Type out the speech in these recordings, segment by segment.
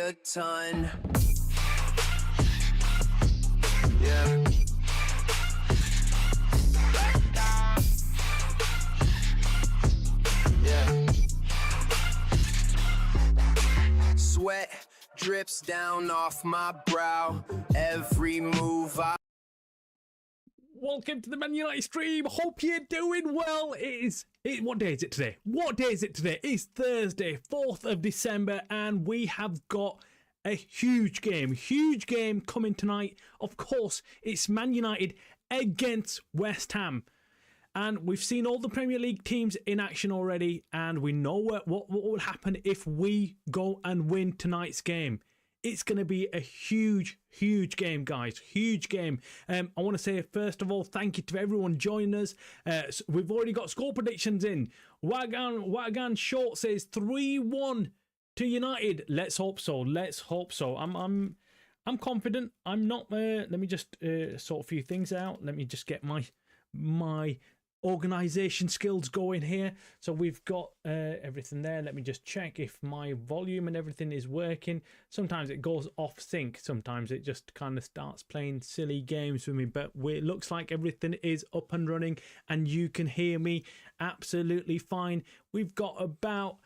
a ton. Yeah. Yeah. Sweat drips down off my brow. Every move I Welcome to the Man United stream. Hope you're doing well. What day is it today? What day is it today? It's Thursday, 4th of December, and we have got a huge game coming tonight. Of course, it's Man United against West Ham. And we've seen all the Premier League teams in action already, and we know what will happen if we go and win tonight's game. It's going to be a huge game, guys. Huge game. I want to say, first of all, thank you to everyone joining us. We've already got score predictions in. Wagan Short says 3-1 to United. Let's hope so. I'm confident. I'm not. Let me just sort a few things out. Let me just get my organisation skills going here. So we've got everything there. Let me just check if my volume and everything is working. Sometimes it goes off sync. Sometimes it just kind of starts playing silly games with me. But it looks like everything is up and running and you can hear me absolutely fine. We've got about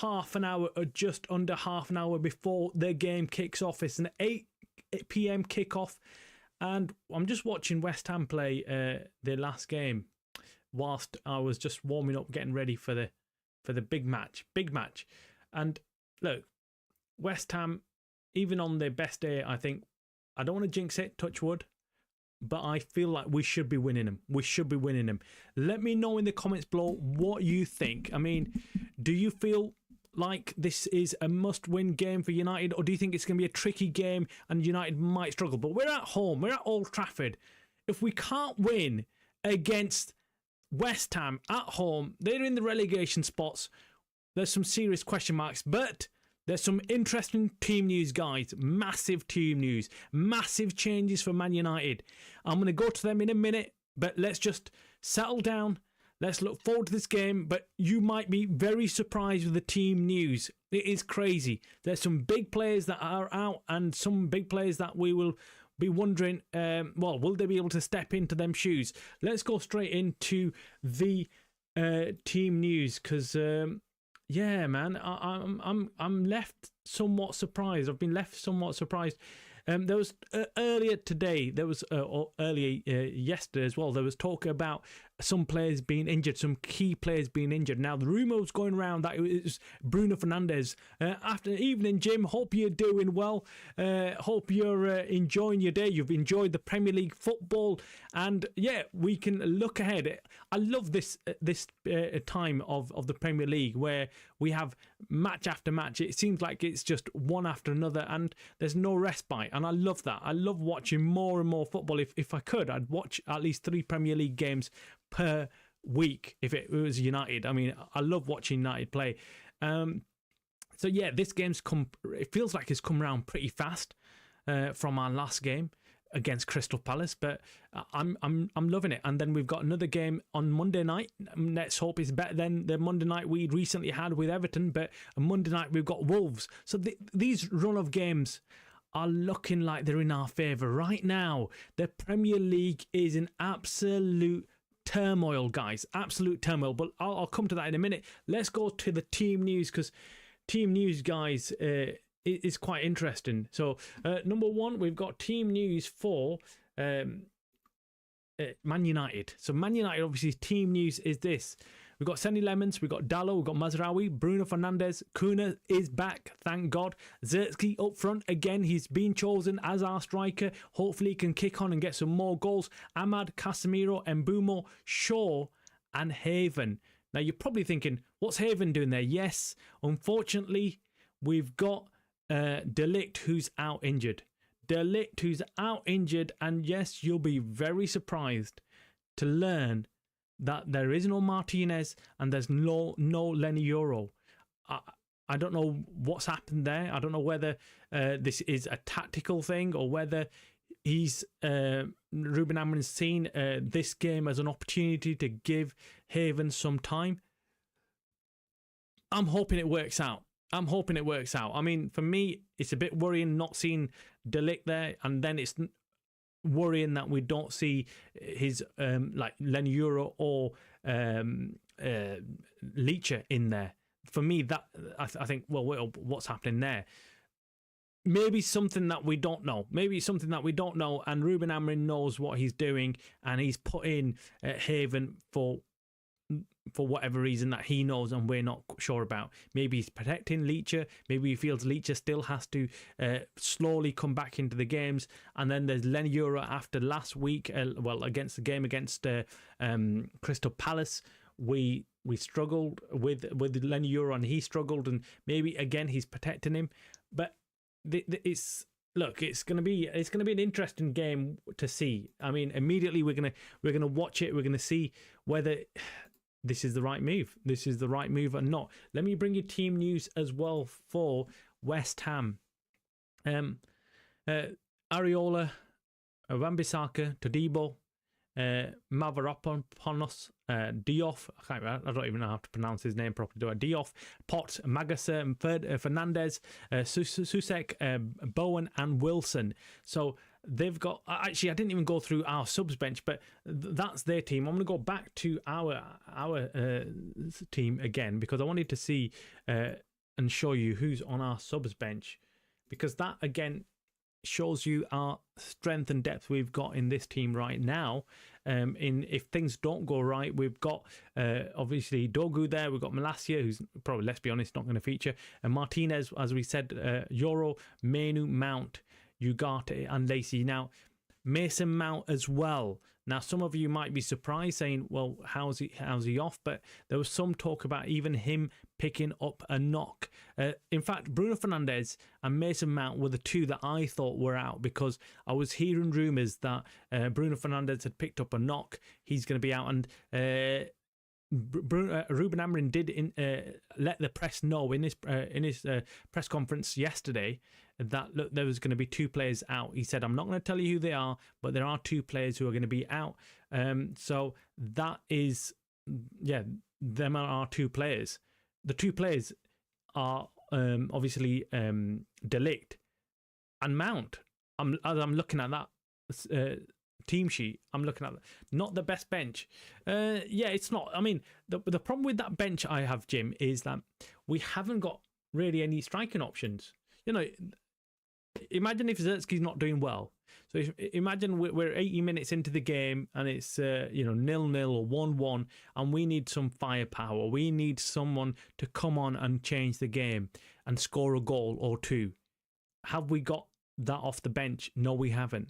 half an hour or just under half an hour before the game kicks off. It's an 8 p.m. kickoff. And I'm just watching West Ham play their last game whilst I was just warming up, getting ready for the big match. And look, West Ham, even on their best day, I think, I don't want to jinx it, touch wood, but I feel like we should be winning them. Let me know in the comments below what you think. I mean, do you feel like this is a must-win game for United, or do you think it's going to be a tricky game and United might struggle? But we're at home, we're at Old Trafford. If we can't win against West Ham at home, they're in the relegation spots. There's some serious question marks, but there's some interesting team news, guys. Massive team news. Massive changes for Man United. I'm going to go to them in a minute, but let's just settle down. Let's look forward to this game, but you might be very surprised with the team news. It is crazy. There's some big players that are out and some big players that we will be wondering, will they be able to step into them shoes? Let's go straight into the team news because, yeah, man, I'm left somewhat surprised. I've been left somewhat surprised. There was earlier today, or earlier yesterday as well, there was talk about some players being injured, some key players being injured. Now, the rumour was going around that it was Bruno Fernandes. After evening, Jim, hope you're doing well. Hope you're enjoying your day. You've enjoyed the Premier League football. And, yeah, we can look ahead. I love this time of the Premier League where we have match after match. It seems like it's just one after another and there's no respite. And I love that. I love watching more and more football. If I could, I'd watch at least 3 Premier League games per week if it was United. I mean, I love watching United play. So yeah, this game's it feels like it's come around pretty fast from our last game against Crystal Palace, but I'm loving it. And then we've got another game on Monday night. Let's hope it's better than the Monday night we recently had with Everton, but on Monday night we've got Wolves. So these run of games are looking like they're in our favour right now. The Premier League is in absolute turmoil, guys. Absolute turmoil. But I'll come to that in a minute. Let's go to the team news because team news, guys, is quite interesting. So, number one, we've got team news for Man United. So, Man United, obviously, team news is this. We've got Senny Lemons, we've got Dallo, we've got Mazraoui, Bruno Fernandes, Kuna is back, thank God. Zertsky up front again, he's been chosen as our striker. Hopefully he can kick on and get some more goals. Ahmad, Casemiro, Mbumo, Shaw and Haven. Now you're probably thinking, what's Haven doing there? Yes, unfortunately, we've got De Ligt who's out injured. And yes, you'll be very surprised to learn that there is no Martinez and there's no Lenny Euro. I don't know what's happened there. I don't know whether this is a tactical thing or whether Ruben Amorim's seen this game as an opportunity to give Haven some time. I'm hoping it works out. I'm hoping it works out. I mean, for me, it's a bit worrying not seeing De Ligt there, and then it's worrying that we don't see his like Len Euro or Leacher in there. For me, that I think, well, what's happening there? Maybe something that we don't know. Maybe it's something that we don't know, and Ruben Amorim knows what he's doing, and he's put in Haven for whatever reason that he knows and we're not sure about. Maybe he's protecting Leacher. Maybe he feels Leacher still has to slowly come back into the games. And then there's Len Euro after last week, against the game against Crystal Palace. We struggled with Len Euro, and he struggled, and maybe again he's protecting him. But it's going to be an interesting game to see. I mean, immediately we're gonna watch it. We're gonna see whether this is the right move. This is the right move or not. Let me bring you team news as well for West Ham. Areola, Wan-Bissaka, Todibo, Mavropanos, Diouf. I don't even know how to pronounce his name properly, do I? Diouf, Pot, Magasa, Fernandez, Susek, Bowen, and Wilson. So they've got. Actually, I didn't even go through our subs bench, but that's their team. I'm going to go back to our team again because I wanted to see and show you who's on our subs bench, because that again shows you our strength and depth we've got in this team right now. If things don't go right, we've got obviously Dogu there, we've got Malacia, who's probably, let's be honest, not going to feature, and Martinez, as we said, Euro, Menu, Mount, Ugarte, and Lacey. Now Mason Mount as well. Now some of you might be surprised, saying, well, how's he off? But there was some talk about even him picking up a knock. In fact, Bruno Fernandes and Mason Mount were the two that I thought were out, because I was hearing rumours that Bruno Fernandes had picked up a knock. He's going to be out, and Ruben Amorim did let the press know in his press conference yesterday that, look, there was going to be two players out. He said, I'm not going to tell you who they are, but there are two players who are going to be out. So that is, them are our two players. The two players are obviously De Ligt and Mount. As I'm looking at that team sheet, I'm looking at not the best bench. It's not. I mean, the problem with that bench I have, Jim, is that we haven't got really any striking options. You know, imagine if Zertsky's not doing well. So imagine we're 80 minutes into the game and it's 0-0 or 1-1, and we need some firepower. We need someone to come on and change the game and score a goal or two. Have we got that off the bench? No, we haven't.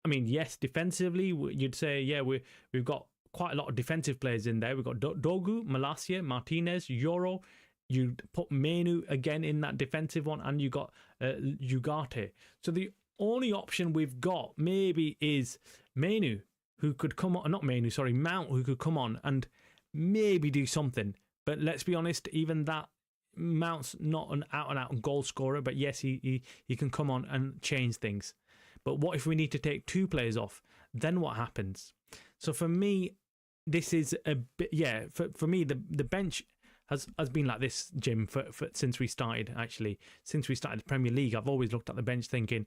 I mean, yes, defensively, you'd say, we've got quite a lot of defensive players in there. We've got Dogu, Malacia, Martinez, Euro. You put Menu again in that defensive one, and you got Ugarte. So the only option we've got maybe is Menu, who could come on, Mount, who could come on and maybe do something. But let's be honest, even that, Mount's not an out-and-out goal scorer, but yes, he can come on and change things. But what if we need to take two players off? Then what happens? So for me, this is a bit, for me, the bench has been like this, Jim, for since we started the Premier League. I've always looked at the bench thinking,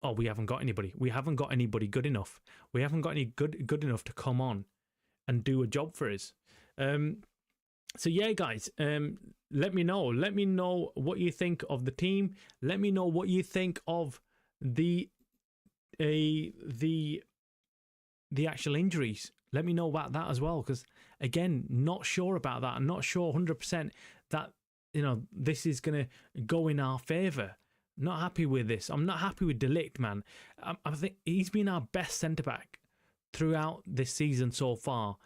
oh, we haven't got anybody. We haven't got anybody good enough. We haven't got any good enough to come on and do a job for us. So yeah, guys, let me know. Let me know what you think of the team. Let me know what you think of the actual injuries. Let me know about that as well, because again, not sure about that. I'm not sure 100% that this is going to go in our favour. Not happy with this. I'm not happy with De Ligt, man. I think he's been our best centre back throughout this season so far.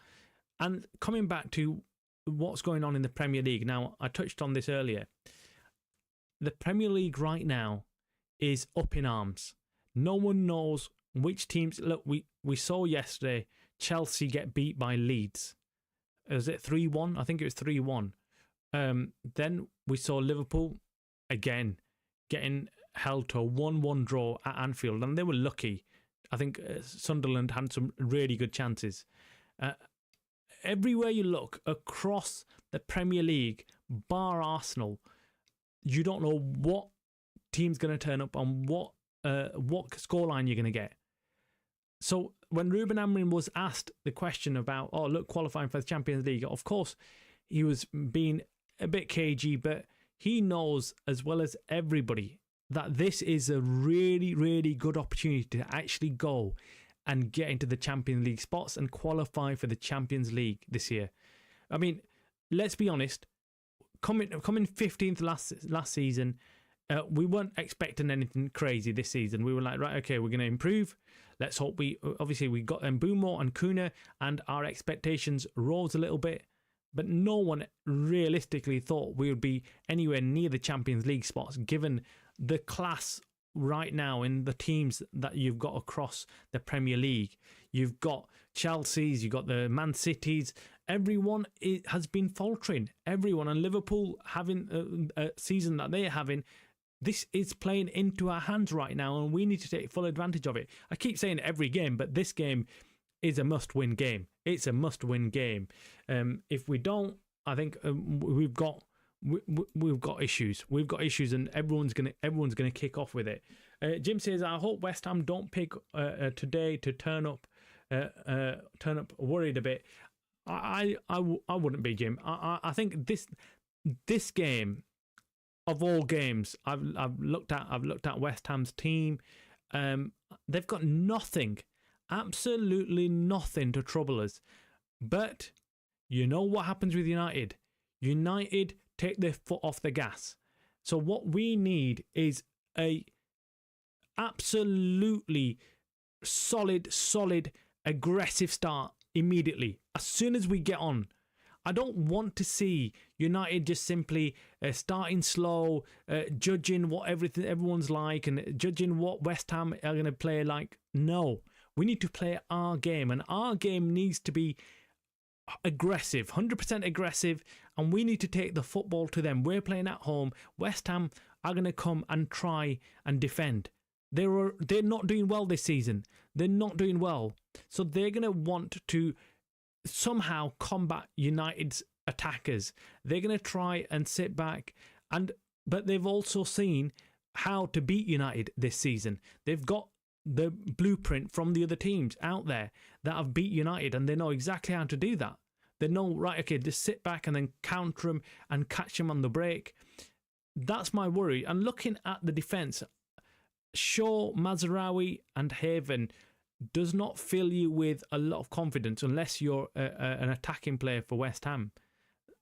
And coming back to what's going on in the Premier League now, I touched on this earlier. The Premier League right now is up in arms. No one knows which teams. Look, we saw yesterday Chelsea get beat by Leeds. Was it 3-1? I think it was 3-1. Then we saw Liverpool again getting held to a 1-1 draw at Anfield, and they were lucky. I think Sunderland had some really good chances. Everywhere you look across the Premier League, bar Arsenal, you don't know what team's going to turn up and what scoreline you're going to get. So when Ruben Amorim was asked the question about, qualifying for the Champions League, of course, he was being a bit cagey, but he knows as well as everybody that this is a really, really good opportunity to actually go and get into the Champions League spots and qualify for the Champions League this year. I mean, let's be honest, coming 15th last season, we weren't expecting anything crazy this season. We were like, right, okay, we're going to improve. Let's hope we got Mbeumo and Kuna, and our expectations rose a little bit. But no one realistically thought we would be anywhere near the Champions League spots, given the class right now in the teams that you've got across the Premier League. You've got Chelsea's, you've got the Man Cities. Everyone has been faltering. Everyone, and Liverpool having a season that they're having, this is playing into our hands right now, and we need to take full advantage of it. I keep saying every game, but this game is a must-win game. It's a must-win game. If we don't, I think we've got issues. We've got issues, and everyone's gonna kick off with it. Jim says, "I hope West Ham don't pick today to turn up worried a bit." I wouldn't be, Jim. I think this game, of all games, I've looked at West Ham's team. They've got nothing. Absolutely nothing to trouble us. But you know what happens with United? United take their foot off the gas. So what we need is a absolutely solid, aggressive start immediately. As soon as we get on. I don't want to see United just simply starting slow, judging what everyone's like, and judging what West Ham are going to play like. No. We need to play our game, and our game needs to be aggressive, 100% aggressive, and we need to take the football to them. We're playing at home. West Ham are going to come and try and defend. They're not doing well this season. They're not doing well. So they're going to want to somehow combat United's attackers. They're going to try and sit back, but they've also seen how to beat United this season. They've got the blueprint from the other teams out there that have beat United, and they know exactly how to do that. They know, right, okay, just sit back and then counter them and catch them on the break. That's my worry. And looking at the defence, Shaw, Mazraoui and Haven does not fill you with a lot of confidence unless you're an attacking player for West Ham.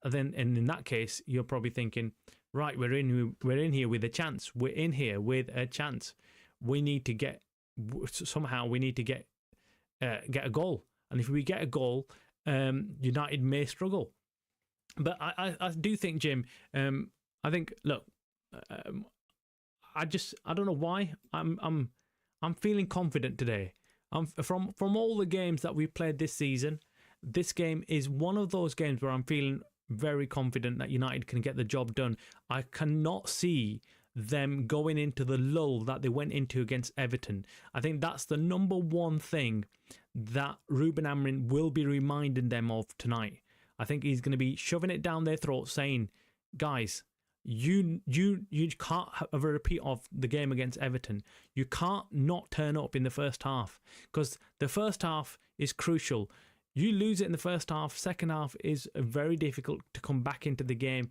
Then, and in that case, you're probably thinking, right, we're in here with a chance. We're in here with a chance. We need to get a goal, and if we get a goal, United may struggle. But I do think, Jim, I think, look, I don't know why I'm feeling confident today. From all the games that we've played this season, this game is one of those games where I'm feeling very confident that United can get the job done. I cannot see them going into the lull that they went into against Everton. I think that's the number one thing that Ruben Amorim will be reminding them of tonight. I think he's going to be shoving it down their throats, saying, guys, you can't have a repeat of the game against Everton. You can't not turn up in the first half, because the first half is crucial. You lose it in the first half, second half is very difficult to come back into the game.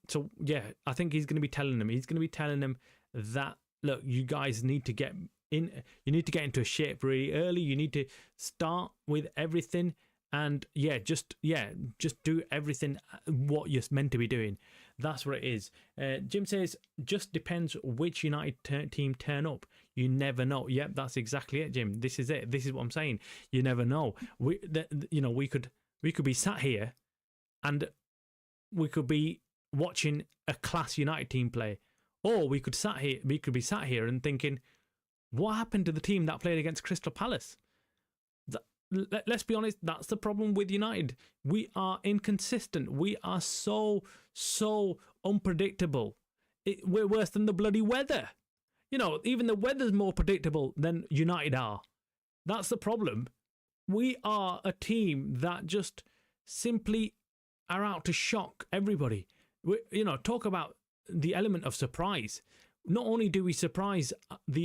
So yeah, I think he's going to be telling them. He's going to be telling them that, look, you guys need to get in. You need to get into a shape really early. You need to start with everything, and just do everything what you're meant to be doing. That's what it is. Jim says, just depends which United team turn up. You never know. Yep, that's exactly it, Jim. This is it. This is what I'm saying. You never know. We could be sat here, and we could be watching a class United team play, or we could be sat here and thinking, what happened to the team that played against Crystal Palace? Let's be honest, that's the problem with United. We are inconsistent. We are so unpredictable. We're worse than the bloody weather. Even the weather's more predictable than United are. That's the problem. We are a team that just simply are out to shock everybody. Talk about the element of surprise. Not only do we surprise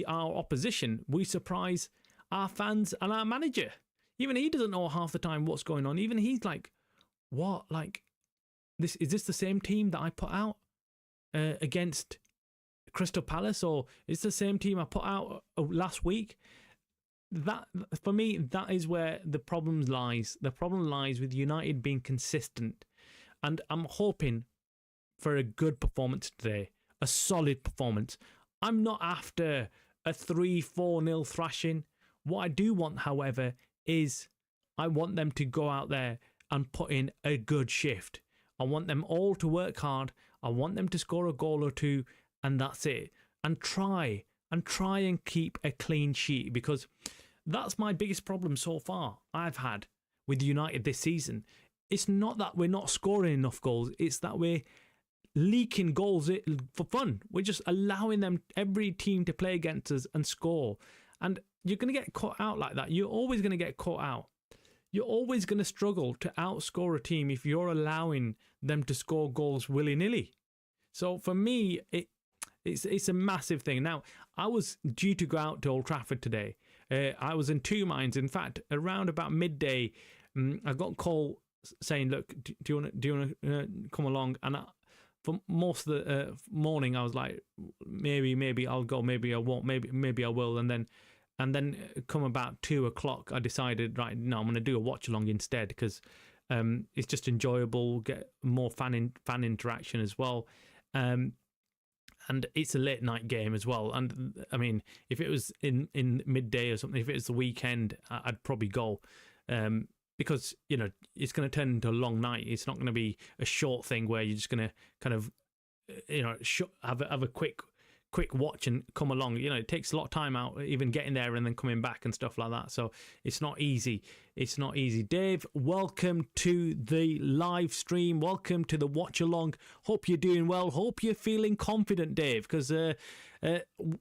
our opposition, we surprise our fans and our manager. Even he doesn't know half the time what's going on. Even he's like, what? Like, is this the same team that I put out against Crystal Palace, or is the same team I put out last week? That, for me, that is where the problem lies. The problem lies with United being consistent, and I'm hoping for a good performance today, a solid performance. I'm not after a 3-4-0 thrashing. What I do want, however, is I want them to go out there and put in a good shift. I want them all to work hard. I want them to score a goal or two, and that's it. And try and keep a clean sheet, because that's my biggest problem so far I've had with United this season. It's not that we're not scoring enough goals. It's that we're leaking goals for fun. We're just allowing them, every team, to play against us and score. And you're going to get caught out like that. You're always going to get caught out. You're always going to struggle to outscore a team if you're allowing them to score goals willy-nilly. So for me, it's a massive thing. Now, I was due to go out to Old Trafford today. I was in two minds. In fact, around about midday, I got a call saying, "Look, do you want to come along?" And for most of the morning, I was like, maybe I'll go, maybe I won't, maybe I will. And then come about 2:00, I decided, right, no, I'm going to do a watch along instead, because it's just enjoyable, get more fan interaction as well. And it's a late night game as well. And I mean, if it was in midday or something, if it was the weekend, I'd probably go. Because, you know, it's going to turn into a long night. It's not going to be a short thing where you're just going to kind of, you know, have a quick watch and come along. You know, it takes a lot of time out, even getting there and then coming back and stuff like that. So it's not easy. It's not easy. Dave, welcome to the live stream. Welcome to the watch along. Hope you're doing well. Hope you're feeling confident, Dave, because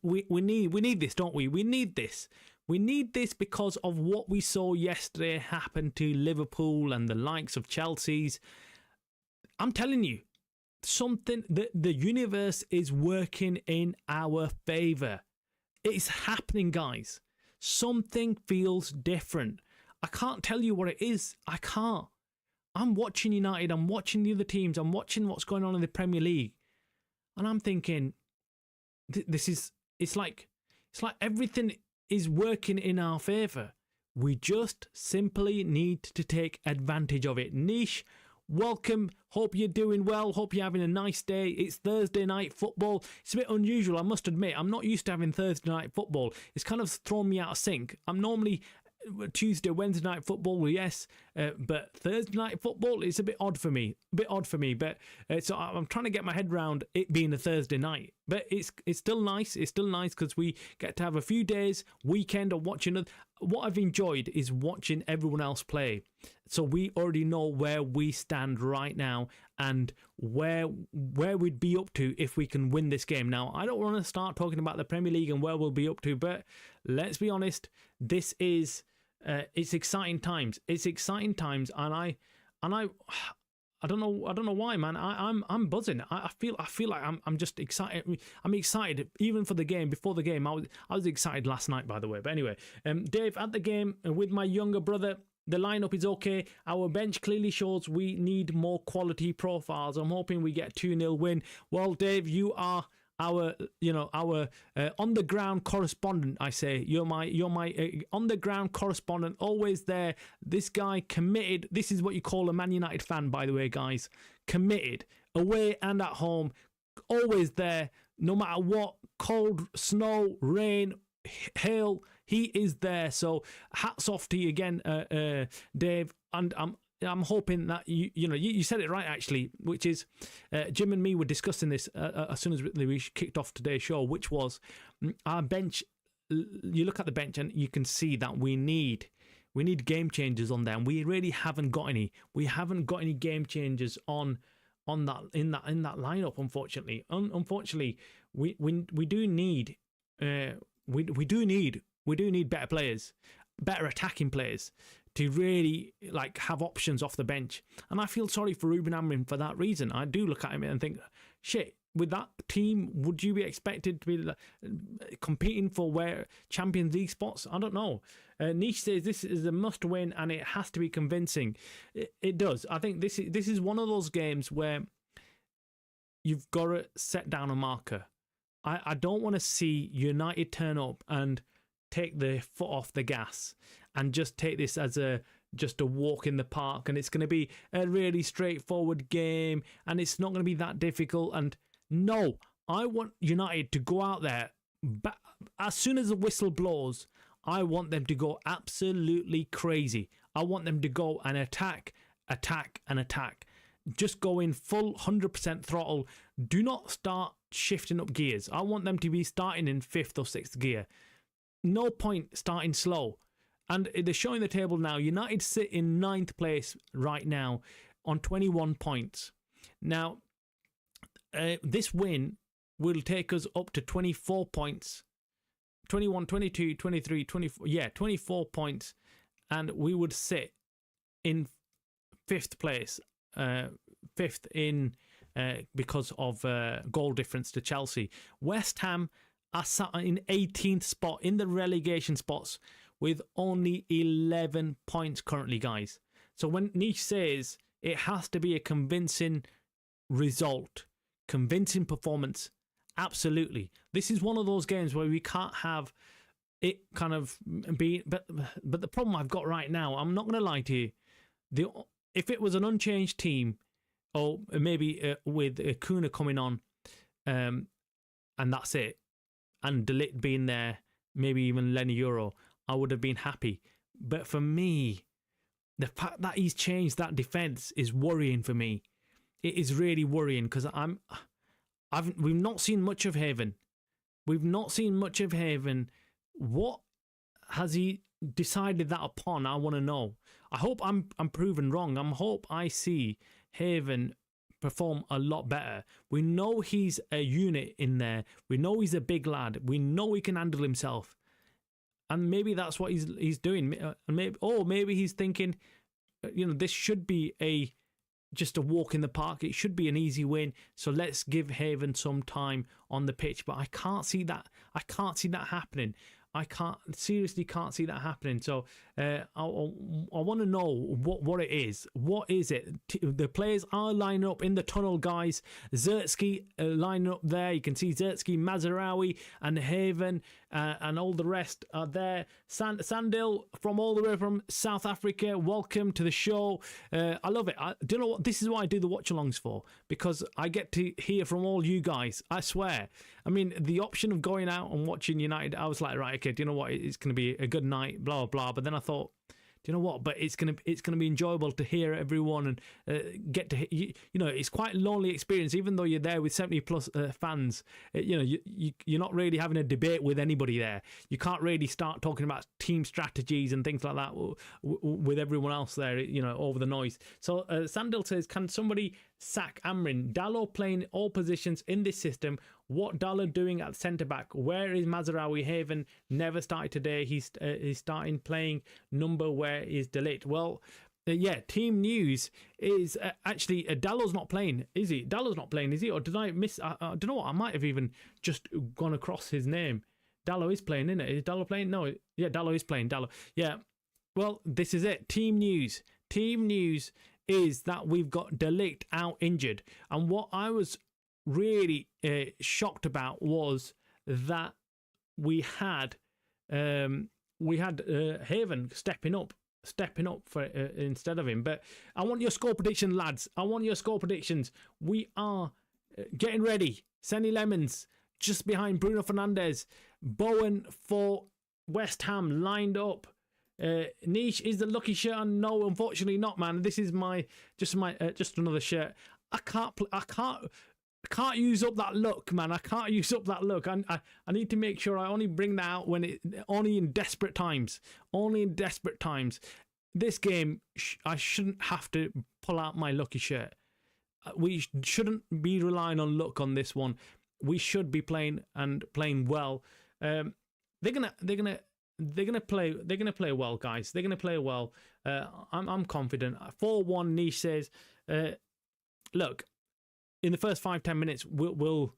we need this, don't we? We need this. We need this because of what we saw yesterday happen to Liverpool and the likes of Chelsea's. I'm telling you, the universe is working in our favour. It's happening, guys. Something feels different. I can't tell you what it is. I can't. I'm watching United. I'm watching the other teams. I'm watching what's going on in the Premier League, and I'm thinking, it's like everything is working in our favour. We just simply need to take advantage of it. Niche, welcome. Hope you're doing well. Hope you're having a nice day. It's Thursday night football. It's a bit unusual, I must admit. I'm not used to having Thursday night football. It's kind of thrown me out of sync. I'm normally Tuesday, Wednesday night football, yes, but Thursday night football is a bit odd for me. But so I'm trying to get my head around it being a Thursday night. But it's still nice. It's still nice because we get to have a few days, weekend, of watching it. What I've enjoyed is watching everyone else play. So we already know where we stand right now and where we'd be up to if we can win this game. Now, I don't want to start talking about the Premier League and where we'll be up to, but let's be honest, this is it's exciting times. It's exciting times, and I don't know why, man. I'm buzzing. I feel like I'm just excited. I'm excited even for the game. Before the game, I was excited last night, by the way. But anyway, Dave, at the game with my younger brother, the lineup is okay. Our bench clearly shows we need more quality profiles. I'm hoping we get 2-0 win. Well, Dave, you are our on the ground correspondent. I say you're my on the ground correspondent, always there. This guy committed. This is what you call a Man United fan, by the way, guys. Committed, away and at home, always there, no matter what, cold, snow, rain, hail, he is there. So hats off to you again, Dave. And I'm hoping that you said it right, actually, which is Jim and me were discussing this as soon as we kicked off today's show, which was our bench. You look at the bench and you can see that we need game changers on there, and we really haven't got any. We haven't got any game changers on that in that lineup. Unfortunately, we do need better players, better attacking players, to really have options off the bench. And I feel sorry for Ruben Amorim for that reason. I do look at him and think, shit, with that team, would you be expected to be competing for where Champions League spots? I don't know. Niche says this is a must-win and it has to be convincing. It does. I think this is one of those games where you've got to set down a marker. I don't want to see United turn up and take the foot off the gas and just take this as just a walk in the park, and it's going to be a really straightforward game and it's not going to be that difficult. And no, I want United to go out there, but as soon as the whistle blows, I want them to go absolutely crazy. I want them to go and attack. Just go in full 100% throttle. Do not start shifting up gears. I want them to be starting in 5th or 6th gear. No point starting slow. And they're showing the table now. United sit in 9th place right now on 21 points. Now, this win will take us up to 24 points. 21, 22, 23, 24. Yeah, 24 points. And we would sit in 5th place. 5th in because of goal difference to Chelsea. West Ham are sat in 18th spot in the relegation spots with only 11 points currently, guys. So when Niche says it has to be a convincing result, convincing performance, absolutely. This is one of those games where we can't have it kind of be. But the problem I've got right now, I'm not going to lie to you. If it was an unchanged team, or maybe with Kuna coming on, and that's it, and De Ligt being there, maybe even Lenny Euro, I would have been happy. But for me, the fact that he's changed that defence is worrying for me. It is really worrying because we've not seen much of Haven. We've not seen much of Haven. What has he decided that upon? I want to know. I hope I'm proven wrong. I hope I see Haven perform a lot better. We know he's a unit in there. We know he's a big lad. We know he can handle himself. And maybe that's what he's doing. Maybe he's thinking, this should be just a walk in the park. It should be an easy win. So let's give Haven some time on the pitch. But I can't see that. I can't see that happening. I seriously can't see that happening. So I want to know what it is. What is it? The players are lining up in the tunnel, guys. Zertsky lining up there. You can see Zertsky, Mazraoui and Haven and all the rest are there. Sandil from all the way from South Africa. Welcome to the show. I love it. Do you know what? This is what I do the watch-alongs for, because I get to hear from all you guys. I swear. I mean, the option of going out and watching United, I was like, right, okay, do you know what? It's going to be a good night, blah, blah, blah. But then I thought, do you know what? But it's gonna be enjoyable to hear everyone and get to it's quite a lonely experience, even though you're there with 70 plus fans. You're not really having a debate with anybody there. You can't really start talking about team strategies and things like that with everyone else there. Over the noise. So Sandil says, can somebody sack Amrin? Dallo playing all positions in this system. What Dallo doing at centre back? Where is Mazraoui? Haven never started today. He's starting playing number. Where is De Ligt? Well, team news is actually Dallo's not playing, is he? Dallo's not playing, is he? Or did I miss? I don't know what. I might have even just gone across his name. Dallo is playing, isn't it? Is Dallo playing? No. Yeah, Dallo is playing. Dallo. Yeah. Well, this is it. Team news. Team news is that we've got De Ligt out injured, and what I was really shocked about was that we had Haven stepping up for instead of him. But I want your score prediction, lads. I want your score predictions. We are getting ready. Senny Lemons just behind Bruno Fernandes. Bowen for West Ham lined up. Niche is the lucky shirt. No, unfortunately not, man. This is just another shirt. I can't use up that look, man. I can't use up that look. I need to make sure I only bring that out when only in desperate times. Only in desperate times. This game, I shouldn't have to pull out my lucky shirt. We shouldn't be relying on luck on this one. We should be playing well. They're gonna play well, guys. They're gonna play well. I'm confident. 4-1. Niche says, look. in the first 5-10 minutes, we'll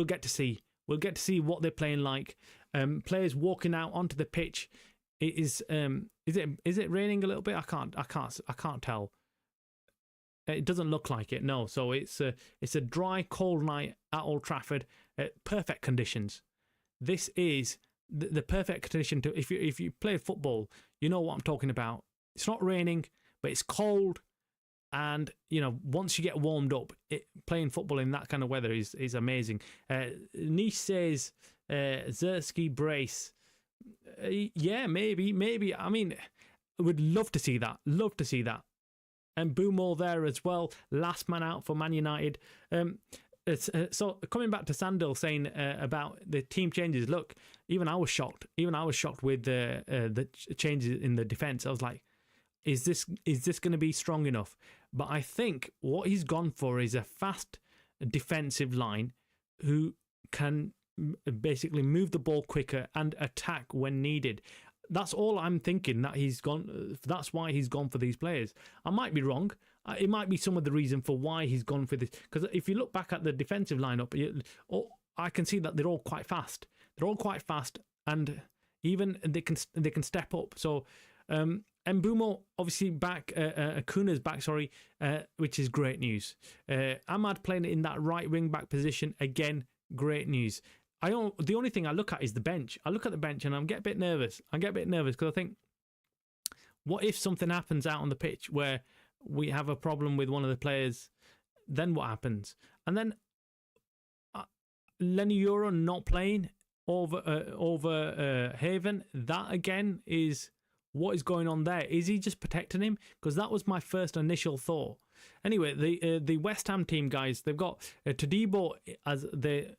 get to see. We'll get to see what they're playing like. Players walking out onto the pitch. Is it raining a little bit? I can't tell. It doesn't look like it. No. So it's a dry, cold night at Old Trafford. Perfect conditions. This is the perfect condition to if you play football, you know what I'm talking about. It's not raining, but it's cold. And, you know, once you get warmed up, playing football in that kind of weather is amazing. Nish says, Zersky brace. Yeah, maybe. I mean, I would love to see that. Love to see that. And Boomo there as well. Last man out for Man United. So coming back to Sandil saying about the team changes. Look, even I was shocked. With the changes in the defence. I was like, is this going to be strong enough? But I think what he's gone for is a fast defensive line who can basically move the ball quicker and attack when needed. That's all I'm thinking. That's why he's gone for these players. I might be wrong. It might be some of the reason for why he's gone for this. Because if you look back at the defensive lineup, I can see that they're all quite fast. And even they can step up. So. Mbumo obviously back, Akuna's back, sorry, which is great news. Ahmad playing in that right wing back position, again, great news. The only thing I look at is the bench. I look at the bench and I get a bit nervous. Because I think, what if something happens out on the pitch where we have a problem with one of the players? Then what happens? And then Lenny Euro not playing over Haven. That again is. What is going on there? Is he just protecting him? Because that was my first initial thought. Anyway, the West Ham team, guys, they've got Todibo as the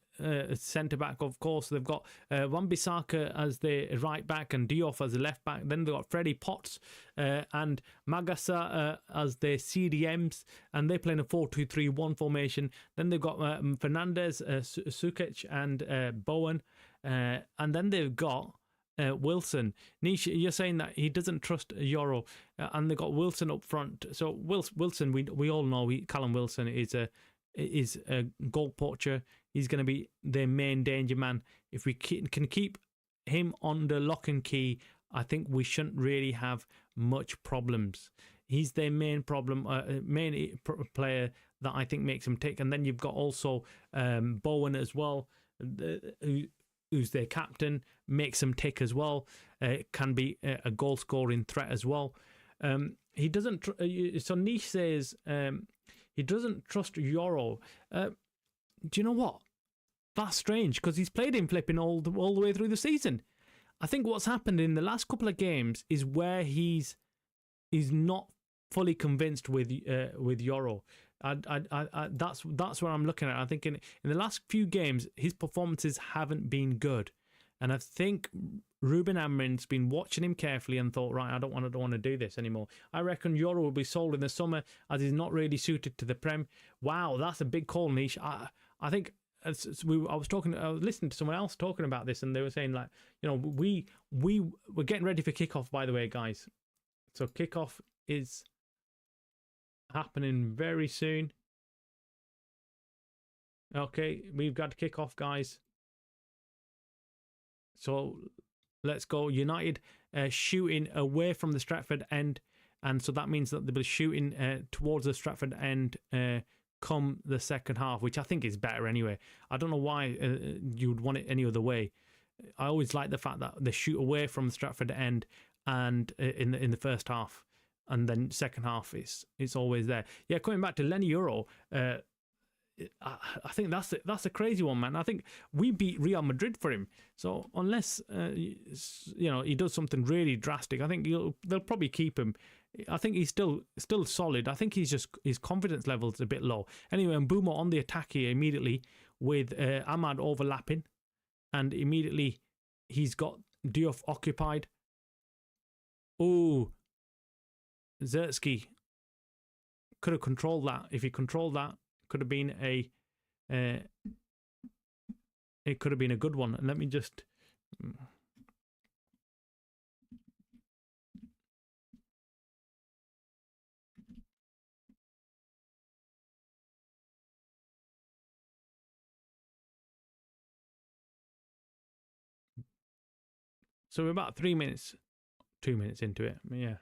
centre-back, of course. They've got Wan-Bissaka as the right-back and Diouf as the left-back. Then they've got Freddie Potts and Magasa as the CDMs, and they're playing a 4-2-3-1 formation. Then they've got Fernandez, Sukic and Bowen. And then they've got Wilson. Nish, you're saying that he doesn't trust Euro, and they got Wilson up front. So Wilson, we all know Callum Wilson is a goal poacher. He's going to be their main danger man. If we can keep him under lock and key, I think we shouldn't really have much problems. He's their main problem, main player that I think makes them tick. And then you've got also Bowen as well, who's their captain, makes them tick as well. Can be a goal scoring threat as well. He doesn't. So Nish says he doesn't trust Euro. Do you know what? That's strange because he's played him flipping all the way through the season. I think what's happened in the last couple of games is where he's not fully convinced with Euro. That's what I'm looking at. I think in the last few games, his performances haven't been good. And I think Ruben Amorim's been watching him carefully and thought, right, I don't want to do this anymore. I reckon Euro will be sold in the summer as he's not really suited to the Prem. Wow, that's a big call, Nish. I think I was listening to someone else talking about this, and they were saying, like, you know, we're getting ready for kickoff, by the way, guys. So kickoff is happening very soon. Okay, we've got to kick off, guys. So let's go. United shooting away from the Stratford end, and so that means that they'll be shooting towards the Stratford end come the second half, which I think is better anyway. I don't know why you would want it any other way. I always like the fact that they shoot away from the Stratford end and in the first half, and then second half it's always there. Yeah, coming back to Lenny Euro, I think that's a crazy one, man. I think we beat Real Madrid for him. So unless he does something really drastic, I think they'll probably keep him. I think he's still solid. I think he's just his confidence level's a bit low. Anyway, Mbeumo on the attack here immediately with Ahmad overlapping, and immediately he's got Diouf occupied. Oh, Zertsky could have controlled that. If he controlled that, could have been it could have been a good one. And let me just So we're about 2 minutes into it. Yeah.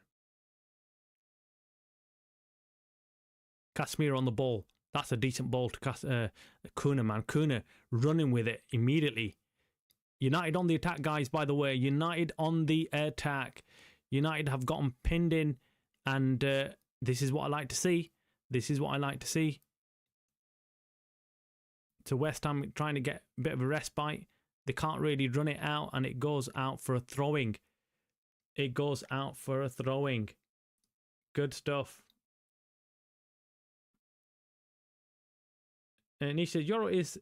Casemiro on the ball. That's a decent ball to Kuna, man. Kuna running with it immediately. United on the attack, guys, by the way. United on the attack. United have gotten pinned in, and this is what I like to see. This is what I like to see. To West Ham trying to get a bit of a respite. They can't really run it out, and it goes out for a throwing. It goes out for a throwing. Good stuff. And he says, Euro is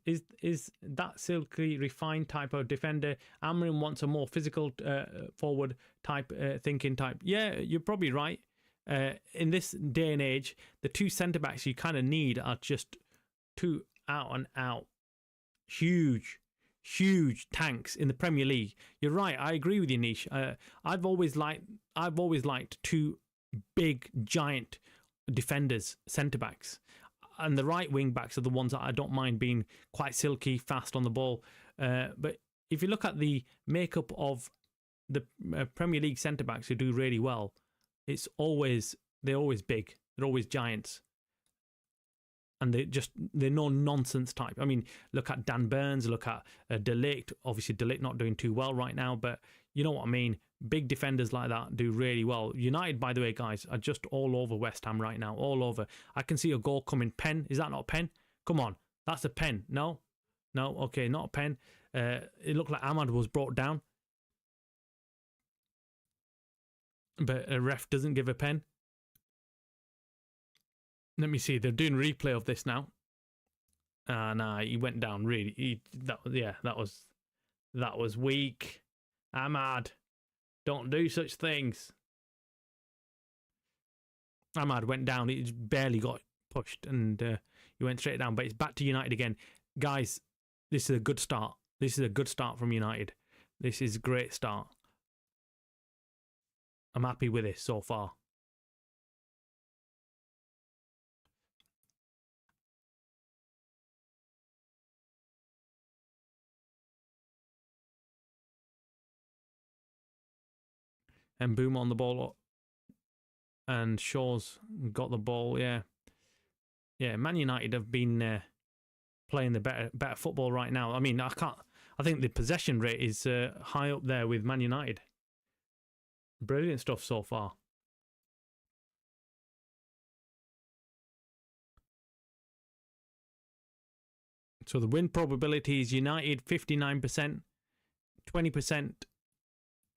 that silky, refined type of defender. Amarin wants a more physical forward type, thinking type. Yeah, you're probably right. In this day and age, the two centre-backs you kind of need are just two out and out. Huge tanks in the Premier League. You're right. I agree with you, Nish. I've always liked two big, giant defenders, centre-backs. And the right wing backs are the ones that I don't mind being quite silky, fast on the ball. But if you look at the makeup of the Premier League centre backs who do really well, they're always big. They're always giants, and they're no nonsense type. I mean, look at Dan Burns. Look at De Ligt. Obviously, De Ligt not doing too well right now, but you know what I mean. Big defenders like that do really well. United, by the way, guys, are just all over West Ham right now. All over. I can see a goal coming. Pen. Is that not a pen? Come on. That's a pen. No? Okay, not a pen. It looked like Ahmad was brought down. But a ref doesn't give a pen. Let me see. They're doing replay of this now. Nah, he went down really. That was weak. Ahmad. Don't do such things. Ahmad went down. He just barely got pushed and he went straight down. But it's back to United again. Guys, this is a good start. This is a good start from United. This is a great start. I'm happy with this so far. And Boom on the ball. And Shaw's got the ball, yeah. Yeah, Man United have been playing the better football right now. I mean, I think the possession rate is high up there with Man United. Brilliant stuff so far. So the win probability is United 59%, 20%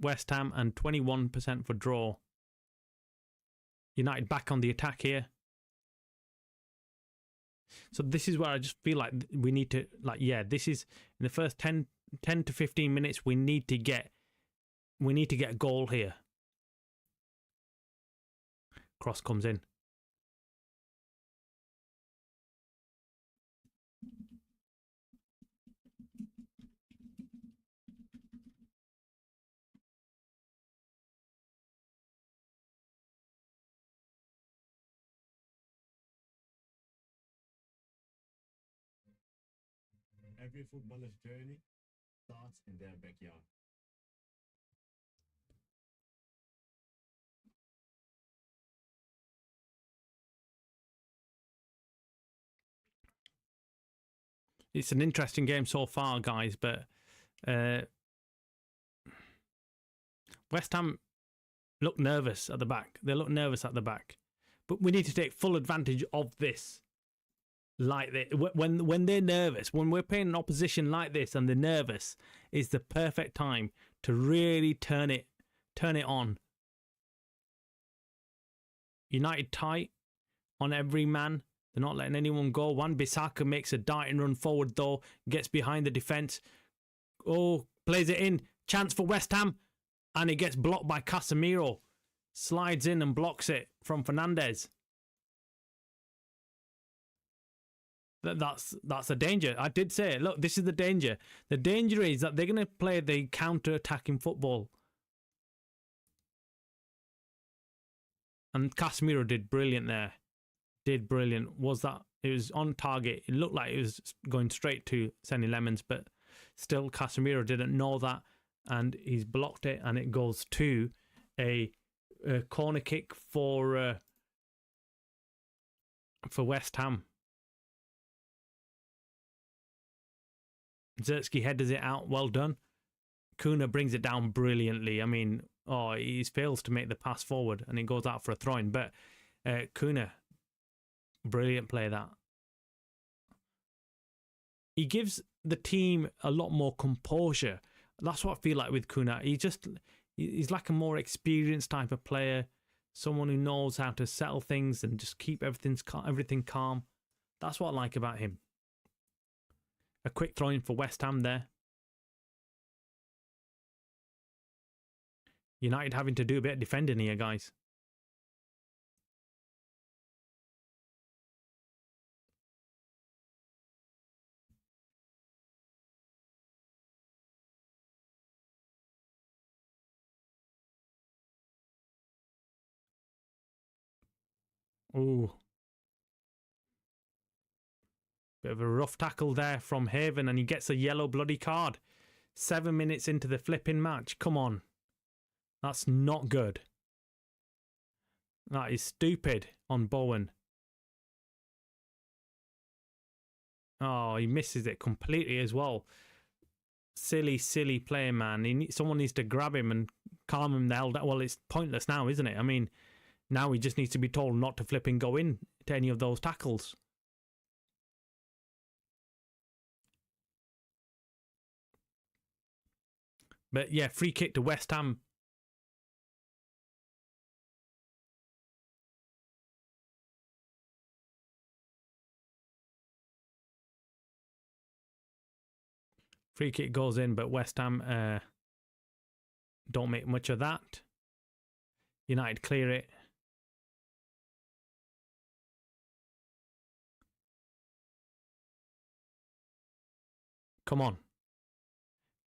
West Ham, and 21% for draw. United back on the attack here. So this is where I just feel like we need to, this is in the first 10 to 15 minutes, we need to get a goal here. Cross comes in. Every footballer's journey starts in their backyard. It's an interesting game so far, guys, but West Ham look nervous at the back. They look nervous at the back. But we need to take full advantage of this. Like this. When they're nervous, when we're playing an opposition like this and they're nervous, is the perfect time to really turn it on. United tight on every man. They're not letting anyone go. Wan-Bissaka makes a darting run forward though, gets behind the defence. Oh, plays it in. Chance for West Ham. And it gets blocked by Casemiro. Slides in and blocks it from Fernandes. That's a danger. I did say it. Look, this is the danger. The danger is that they're going to play the counter-attacking football. And Casemiro did brilliant there. Did brilliant. It was on target. It looked like it was going straight to Senny Lemons, but still Casemiro didn't know that. and he's blocked it, and it goes to a corner kick for West Ham. Zertsky headers it out. Well done. Kuna brings it down brilliantly. I mean, he fails to make the pass forward, and it goes out for a throw-in. But Kuna, brilliant play that. He gives the team a lot more composure. That's what I feel like with Kuna. He's like a more experienced type of player, someone who knows how to settle things and just keep everything calm. That's what I like about him. A quick throw in for West Ham there. United having to do a bit of defending here, guys. Ooh. Bit of a rough tackle there from Haven, and he gets a yellow bloody card. 7 minutes into the flipping match. Come on. That's not good. That is stupid on Bowen. Oh, he misses it completely as well. Silly, silly play, man. Someone needs to grab him and calm him the hell down. Well, it's pointless now, isn't it? I mean, now he just needs to be told not to flip and go in to any of those tackles. But yeah, free kick to West Ham. Free kick goes in, but West Ham don't make much of that. United clear it. Come on.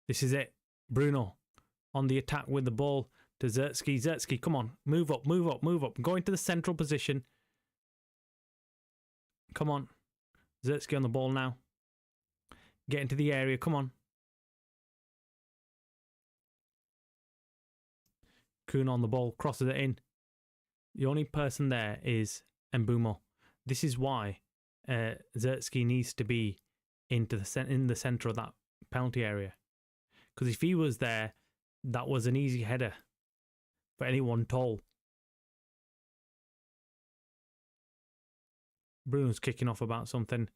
This is it. Bruno on the attack with the ball to Zertsky. Zertsky, come on. Move up, move up, move up. Go into the central position. Come on. Zertsky on the ball now. Get into the area. Come on. Kuhn on the ball. Crosses it in. The only person there is Mbumo. This is why Zertsky needs to be in the centre of that penalty area. Because if he was there, that was an easy header for anyone tall. Bruno's kicking off about something,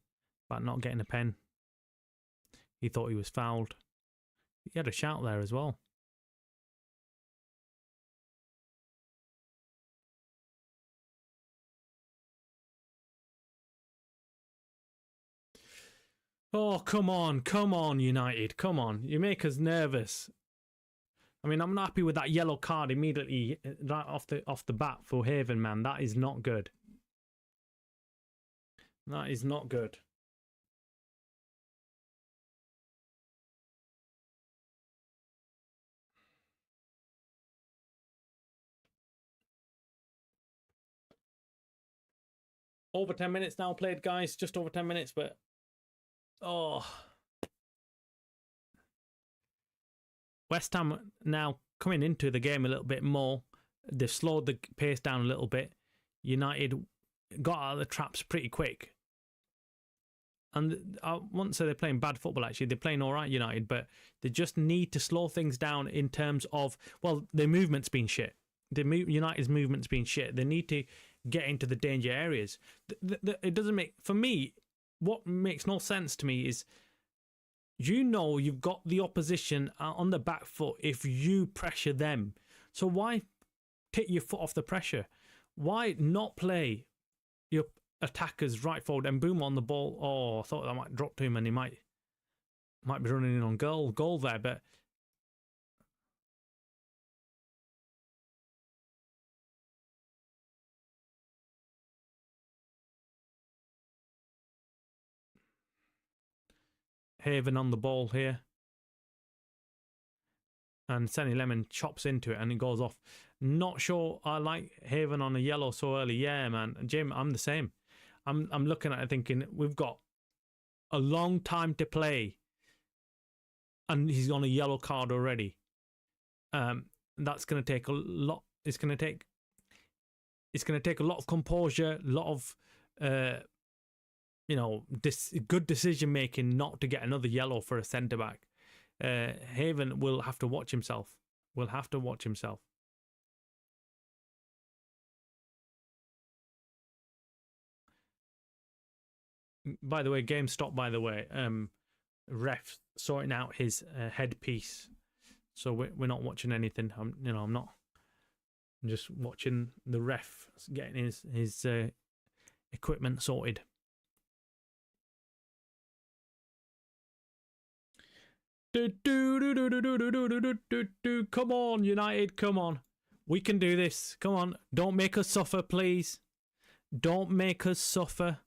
about not getting a pen. He thought he was fouled. He had a shout there as well. Oh, come on, United, come on. You make us nervous. I mean, I'm not happy with that yellow card immediately right off the bat for Haven, man. That is not good. That is not good. Over 10 minutes now played, guys. Just over 10 minutes, but... Oh. West Ham now coming into the game a little bit more. They've slowed the pace down a little bit. United got out of the traps pretty quick. And I won't say they're playing bad football, actually. They're playing all right, United, but they just need to slow things down in terms of, well, their movement's been shit. United's movement's been shit. They need to get into the danger areas. It doesn't make, for me, what makes no sense to me is, you know, you've got the opposition on the back foot if you pressure them. So why take your foot off the pressure? Why not play your attackers right forward and boom on the ball? Oh, I thought that might drop to him and he might be running in on goal there, but Haven on the ball here. And Senny Lemon chops into it and it goes off. Not sure I like Haven on a yellow so early. Yeah, man. Jim, I'm the same. I'm looking at it thinking, we've got a long time to play. And he's on a yellow card already. That's going to take a lot. It's going to take a lot of composure, a lot of good decision making not to get another yellow for a centre back. Haven will have to watch himself. By the way, game stopped. By the way, ref sorting out his headpiece, so we're not watching anything. I'm not. I'm just watching the ref getting his equipment sorted. Come on, United, come on. We can do this. Come on. Don't make us suffer, please. Don't make us suffer.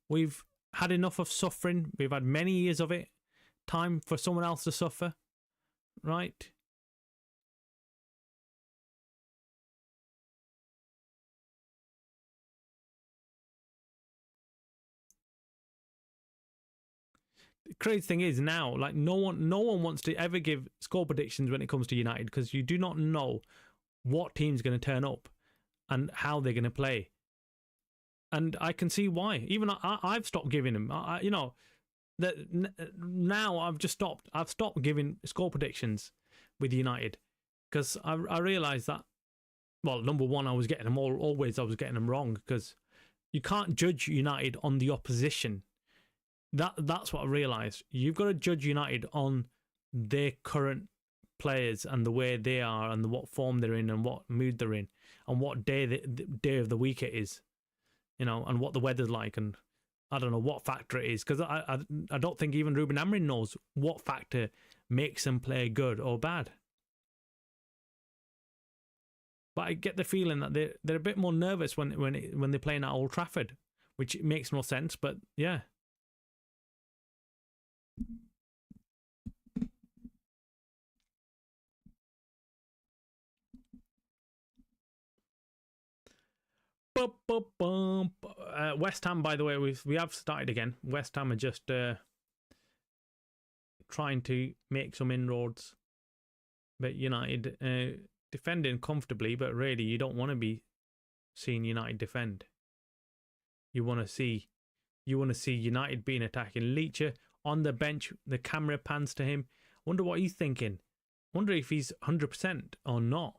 We've had enough of suffering. We've had many years of it. Time for someone else to suffer. Right? The crazy thing is now, like no one wants to ever give score predictions when it comes to United because you do not know what team's going to turn up and how they're going to play. And I can see why. Even I've stopped giving them. Now I've just stopped. I've stopped giving score predictions with United because I realised that. Well, number one, I was getting them always. I was getting them wrong because you can't judge United on the opposition. That's what I realised. You've got to judge United on their current players and the way they are and what form they're in and what mood they're in and what day of the week it is, and what the weather's like and I don't know what factor it is because I don't think even Ruben Amorim knows what factor makes them play good or bad. But I get the feeling that they're a bit more nervous when they're playing at Old Trafford, which makes no sense. But yeah. West Ham, by the way, we have started again. West Ham are just trying to make some inroads, but United defending comfortably. But really, you don't want to be seeing United defend. You want to see United being attacking. Leacher on the bench. The camera pans to him. Wonder what he's thinking. Wonder if he's 100% or not.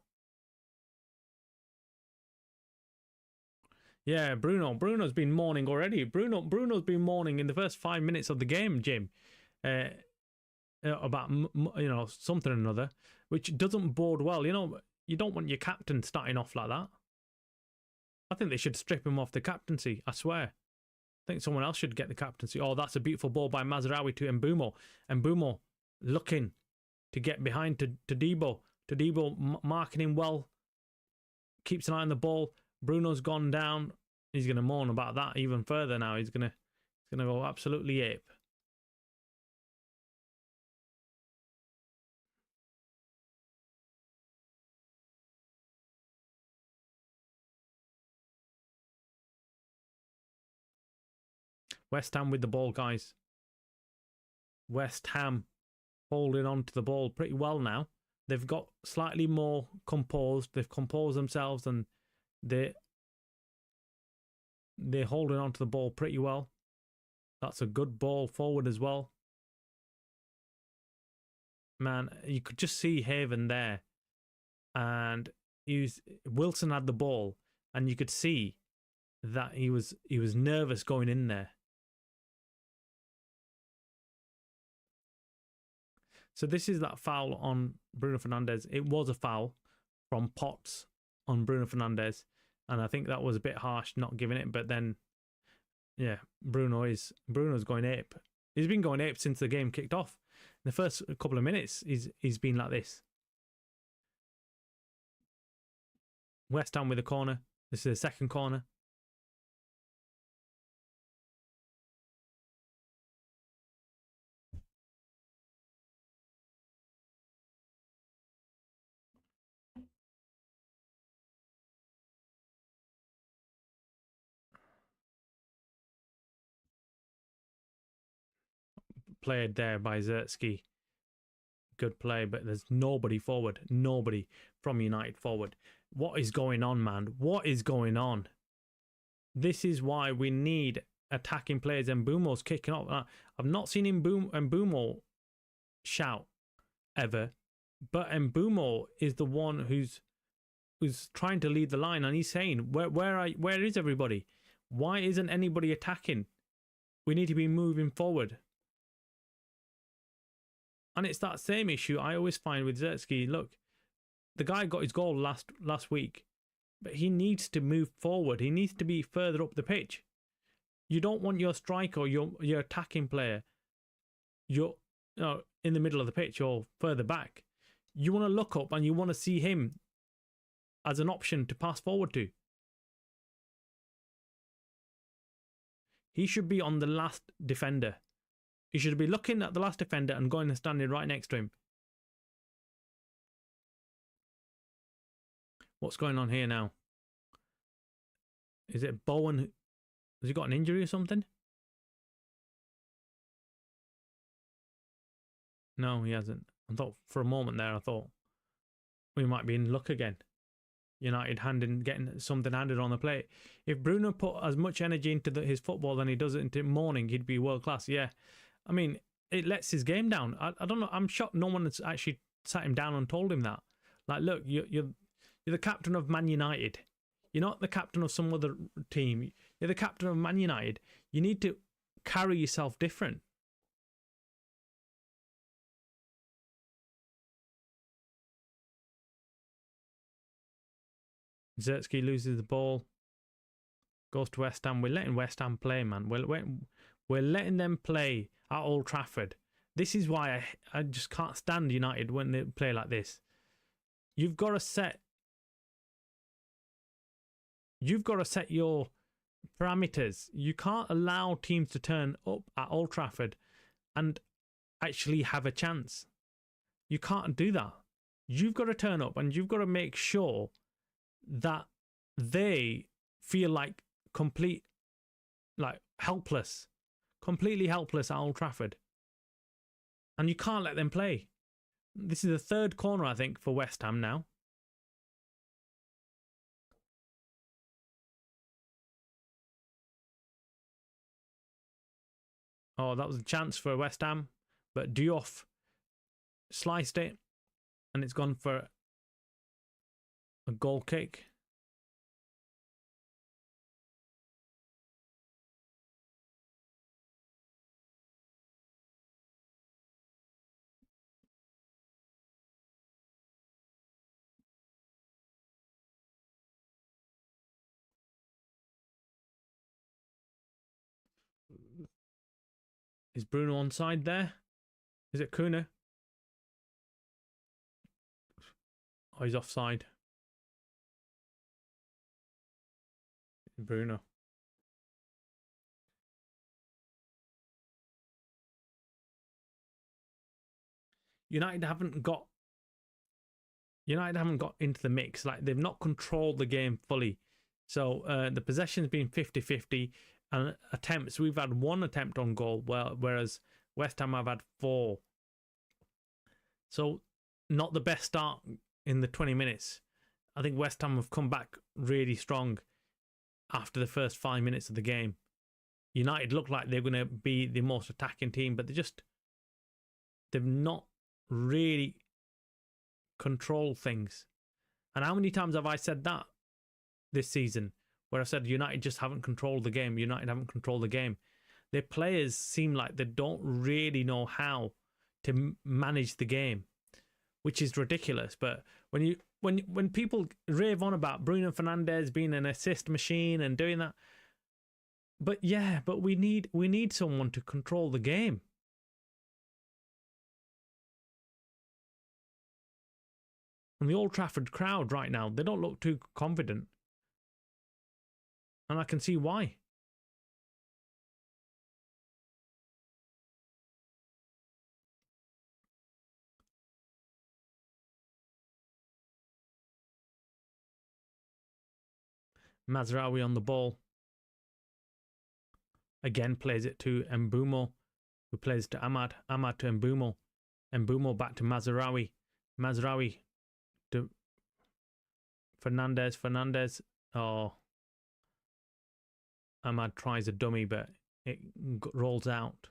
Yeah, Bruno's been mourning already. Bruno's been mourning in the first 5 minutes of the game, Jim, about something or another, which doesn't bode well. You don't want your captain starting off like that. I think they should strip him off the captaincy. I swear. I think someone else should get the captaincy. Oh, that's a beautiful ball by Mazraoui to Mbeumo. Mbeumo looking to get behind to Debo. To Debo marking him well. Keeps an eye on the ball. Bruno's gone down. He's going to mourn about that even further now. He's going to go absolutely ape. West Ham with the ball, guys. West Ham holding on to the ball pretty well now. They've got slightly more composed. They've composed themselves and they're holding on to the ball pretty well. That's a good ball forward as well. Man, you could just see Haven there. And Wilson had the ball and you could see that he was nervous going in there. So this is that foul on Bruno Fernandes. It was a foul from Potts on Bruno Fernandes. And I think that was a bit harsh not giving it. But then, yeah, Bruno's going ape. He's been going ape since the game kicked off. In the first couple of minutes, he's been like this. West Ham with a corner. This is the second corner. Played there by Zertsky. good play, but there's nobody forward. Nobody from United forward. What is going on, man? What is going on? This is why we need attacking players. And Mbumo's kicking off. I've not seen Mbumo shout ever, but Mbumo is the one who's trying to lead the line, and he's saying, where is everybody? Why isn't anybody attacking? We need to be moving forward. And it's that same issue I always find with Zertsky. Look, the guy got his goal last week, but he needs to move forward. He needs to be further up the pitch. You don't want your striker, your attacking player, in the middle of the pitch or further back. You want to look up and you want to see him as an option to pass forward to. He should be on the last defender. He should be looking at the last defender and going and standing right next to him. What's going on here now? Is it Bowen? Has he got an injury or something? No, he hasn't. I thought for a moment there, I thought we might be in luck again. United getting something handed on the plate. If Bruno put as much energy into his football than he does into morning, he'd be world class. Yeah, I mean, it lets his game down. I don't know. I'm shocked no one has actually sat him down and told him that. Like, look, you're the captain of Man United. You're not the captain of some other team. You're the captain of Man United. You need to carry yourself different. Zertsky loses the ball. Goes to West Ham. We're letting West Ham play, man. We're letting them play at Old Trafford. This is why I just can't stand United when they play like this. You've got to set your parameters. You can't allow teams to turn up at Old Trafford and actually have a chance. You can't do that. You've got to turn up and you've got to make sure that they feel like completely helpless at Old Trafford. And you can't let them play. This is the third corner, I think, for West Ham now. Oh, that was a chance for West Ham, but Diouf sliced it, and it's gone for a goal kick. Is Bruno onside there? Is it Kuna? Oh, he's offside. Bruno. United haven't got into the mix. Like, they've not controlled the game fully. So the possession's been 50-50, and attempts, we've had one attempt on goal, whereas West Ham have had 4. So not the best start in the 20 minutes. I think West Ham have come back really strong after the first 5 minutes of the game. United look like they're going to be the most attacking team, but they've not really controlled things. And how many times have I said that this season, where I said United just haven't controlled the game? United haven't controlled the game. Their players seem like they don't really know how to manage the game, which is ridiculous. But when people rave on about Bruno Fernandes being an assist machine and doing that, but we need someone to control the game. And the Old Trafford crowd right now, they don't look too confident. And I can see why. Mazraoui on the ball. Again plays it to Mbumo, who plays to Ahmad. Ahmad to Mbumo. And Bumo back to Mazraoui. Mazraoui to Fernandez. Oh, Ahmad tries a dummy, but it rolls out.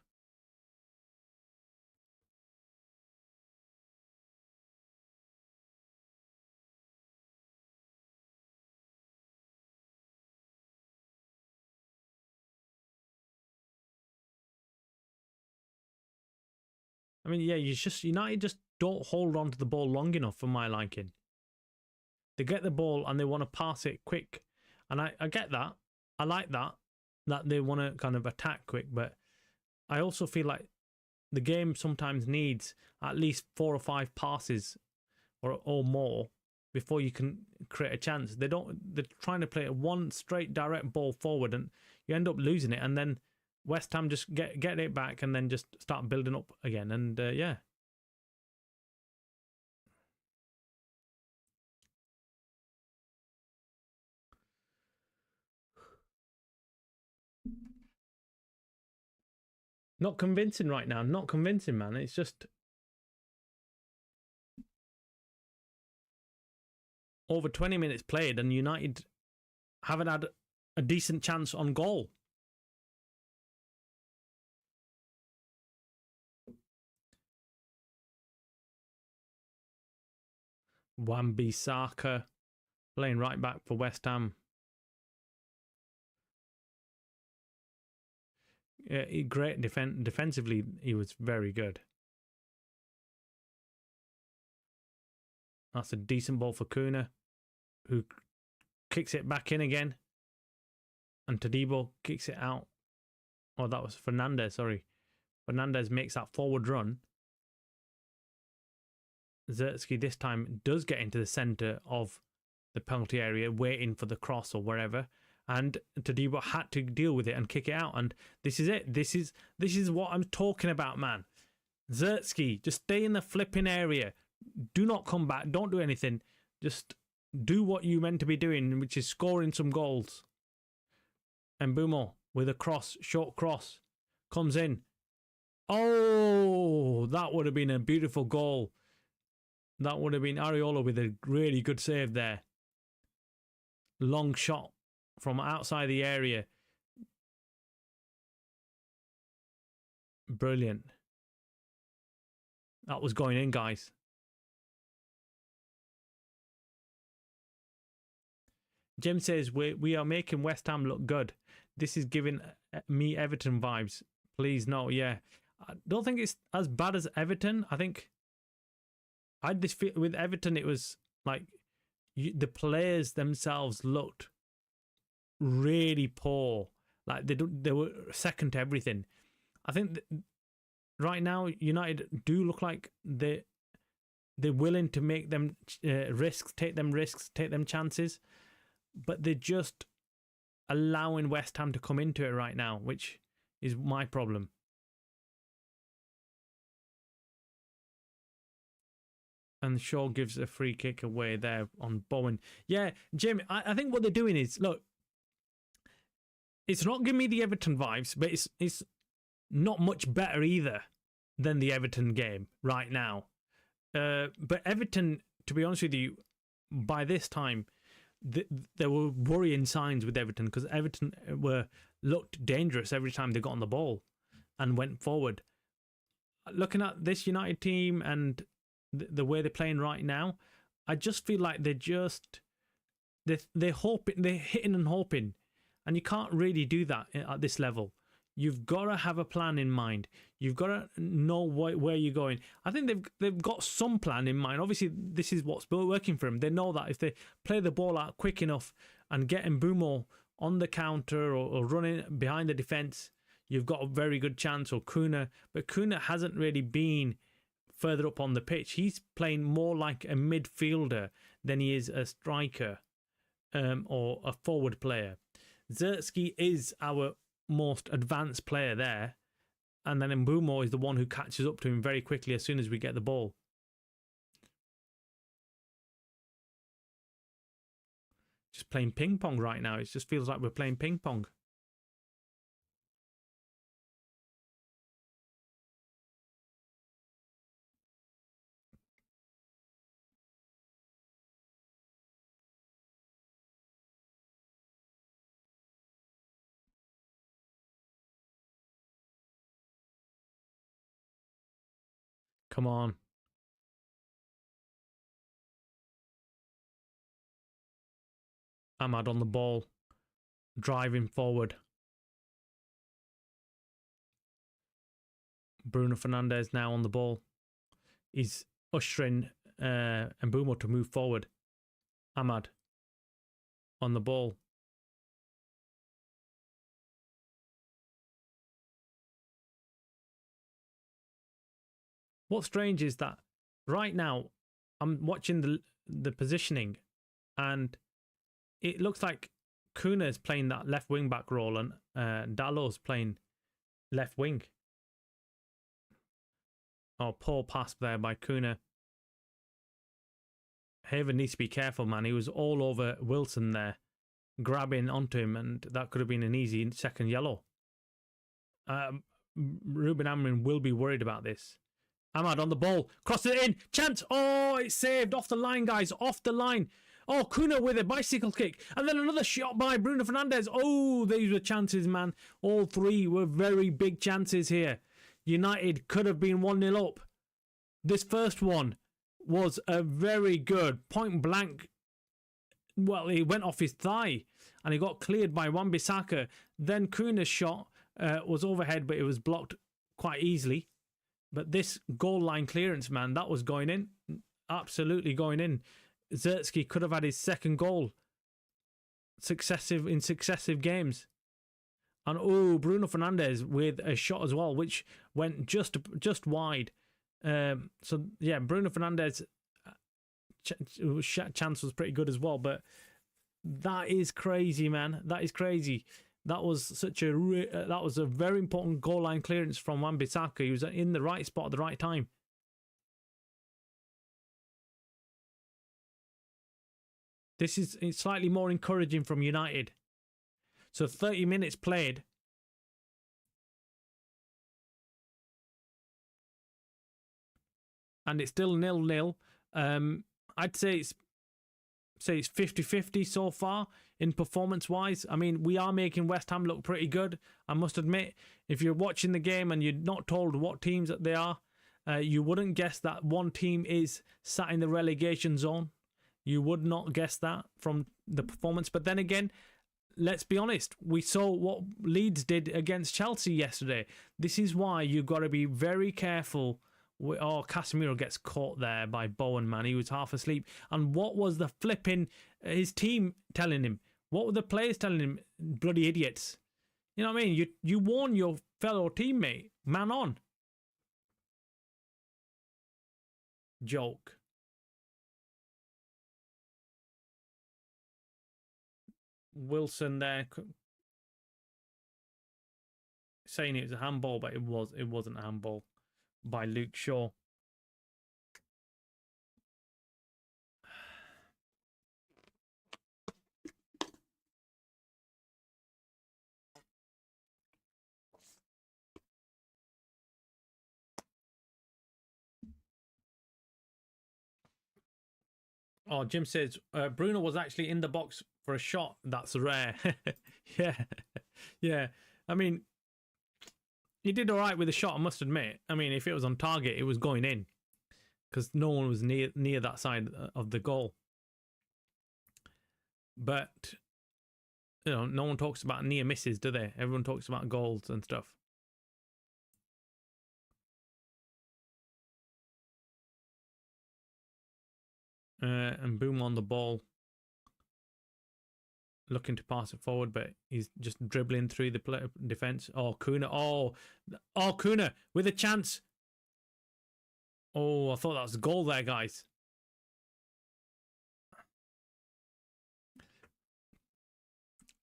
I mean, yeah, United just don't hold on to the ball long enough for my liking. They get the ball and they want to pass it quick. And I get that. I like that they want to kind of attack quick. But I also feel like the game sometimes needs at least 4 or 5 passes or more before you can create a chance. They're trying to play one straight direct ball forward and you end up losing it. And then West Ham just get it back and then just start building up again. And yeah. Not convincing right now. Not convincing, man. It's just over 20 minutes played and United haven't had a decent chance on goal. Wan-Bissaka playing right back for West Ham. Yeah, great defensively, he was very good. That's a decent ball for Kuna, who kicks it back in again. And Todibo kicks it out. Oh, that was Fernandez, sorry. Fernandez makes that forward run. Zertsky this time does get into the centre of the penalty area, waiting for the cross or wherever. And Todibo had to deal with it and kick it out. And this is it. This is what I'm talking about, man. Zertsky, just stay in the flipping area. Do not come back. Don't do anything. Just do what you meant to be doing, which is scoring some goals. And Bumo with a cross, short cross, comes in. Oh, that would have been a beautiful goal. That would have been Areola with a really good save there. Long shot from outside the area. Brilliant. That was going in, guys. Jim says, we are making West Ham look good. This is giving me Everton vibes. Please, no, yeah. I don't think it's as bad as Everton. I think I had this feel with Everton, it was like the players themselves looked really poor. Like they were second to everything. I think right now United do look like they're willing to make them risks, take them chances, but they're just allowing West Ham to come into it right now, which is my problem. And Shaw gives a free kick away there on Bowen. Yeah, Jim, I think what they're doing is, look, it's not giving me the Everton vibes, but it's not much better either than the Everton game right now. But Everton, to be honest with you, by this time, there were worrying signs with Everton because Everton looked dangerous every time they got on the ball and went forward. Looking at this United team and the way they're playing right now, I just feel like they're hitting and hoping, and you can't really do that at this level. You've got to have a plan in mind. You've got to know where you're going. I think they've got some plan in mind. Obviously, this is what's working for them. They know that if they play the ball out quick enough and get Mbumo on the counter or running behind the defence, you've got a very good chance. Or Kuna, but Kuna hasn't really been further up on the pitch. He's playing more like a midfielder than he is a striker or a forward player. Zertsky is our most advanced player there, and then Mbumo is the one who catches up to him very quickly as soon as we get the ball. Just playing ping pong right now. It just feels like we're playing ping pong. Come on. Ahmad on the ball, driving forward. Bruno Fernandes now on the ball. He's ushering Mbumo to move forward. Ahmad on the ball. What's strange is that right now I'm watching the positioning, and it looks like Kuna's playing that left wing back role and Dalot's playing left wing. Oh, poor pass there by Kuna. Haven needs to be careful, man. He was all over Wilson there, grabbing onto him, and that could have been an easy second yellow. Ruben Amorim will be worried about this. Ahmad on the ball, cross it in, chance. Oh, it's saved off the line, guys, off the line. Oh, Kuna with a bicycle kick, and then another shot by Bruno Fernandes. Oh, these were chances, man. All three were very big chances here. United could have been 1-0 up. This first one was a very good point blank. Well, he went off his thigh and he got cleared by Wan-Bissaka. Then Kuna's shot was overhead, but it was blocked quite easily. But this goal line clearance, man, that was going in. Absolutely going in. Zertsky could have had his second goal in successive games. And oh, Bruno Fernandes with a shot as well, which went just wide. So yeah, Bruno Fernandes' chance was pretty good as well. But that is crazy, man. That is crazy. That was that was a very important goal line clearance from Wan-Bissaka. He was in the right spot at the right time. This is slightly more encouraging from United. So 30 minutes played. And it's still 0-0. I'd say it's 50-50 so far in performance-wise. I mean, we are making West Ham look pretty good, I must admit. If you're watching the game and you're not told what teams that they are, you wouldn't guess that one team is sat in the relegation zone. You would not guess that from the performance. But then again, let's be honest, we saw what Leeds did against Chelsea yesterday. This is why you've got to be very careful. Oh, Casemiro gets caught there by Bowen, man. He was half asleep. And what was the flipping, his team telling him? What were the players telling him? Bloody idiots. You know what I mean? You warn your fellow teammate. Man on. Joke. Wilson there saying it was a handball, but it wasn't a handball by Luke Shaw. Oh, Jim says Bruno was actually in the box for a shot. That's rare. Yeah. I mean, he did all right with the shot, I must admit. I mean, if it was on target, it was going in because no one was near that side of the goal. But you know, no one talks about near misses, do they? Everyone talks about goals and stuff. And Boom on the ball, looking to pass it forward, but he's just dribbling through the defense. Oh, Kuna! Oh, Kuna with a chance. Oh, I thought that was a goal there, guys.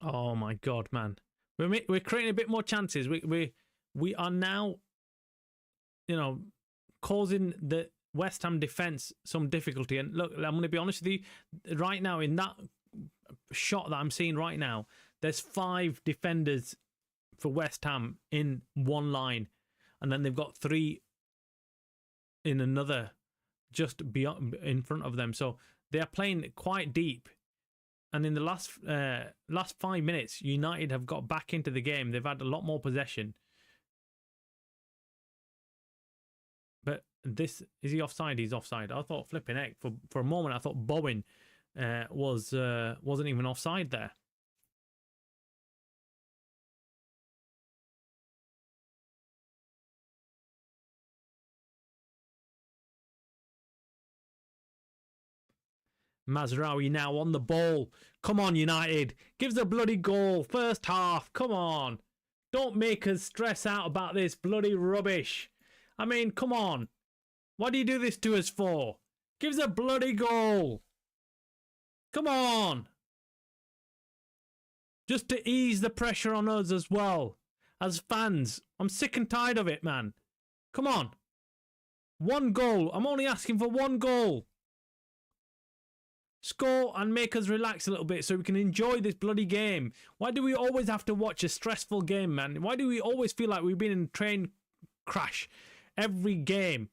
Oh my God, man! We're creating a bit more chances. We are now, you know, causing the West Ham defense some difficulty. And look, I'm going to be honest with you. Right now, in that shot that I'm seeing right now, there's 5 defenders for West Ham in one line, and then they've got 3 in another just beyond in front of them. So they are playing quite deep. And in the last 5 minutes, United have got back into the game. They've had a lot more possession. But this, is he offside? He's offside. I thought flipping heck for a moment. I thought Bowen wasn't even offside there. Mazraoui now on the ball. Come on, United. Give us a bloody goal. First half. Come on. Don't make us stress out about this bloody rubbish. I mean, come on. What do you do this to us for? Give us a bloody goal. Come on. Just to ease the pressure on us as well. As fans. I'm sick and tired of it, man. Come on. One goal. I'm only asking for one goal. Score and make us relax a little bit so we can enjoy this bloody game. Why do we always have to watch a stressful game, man? Why do we always feel like we've been in a train crash every game?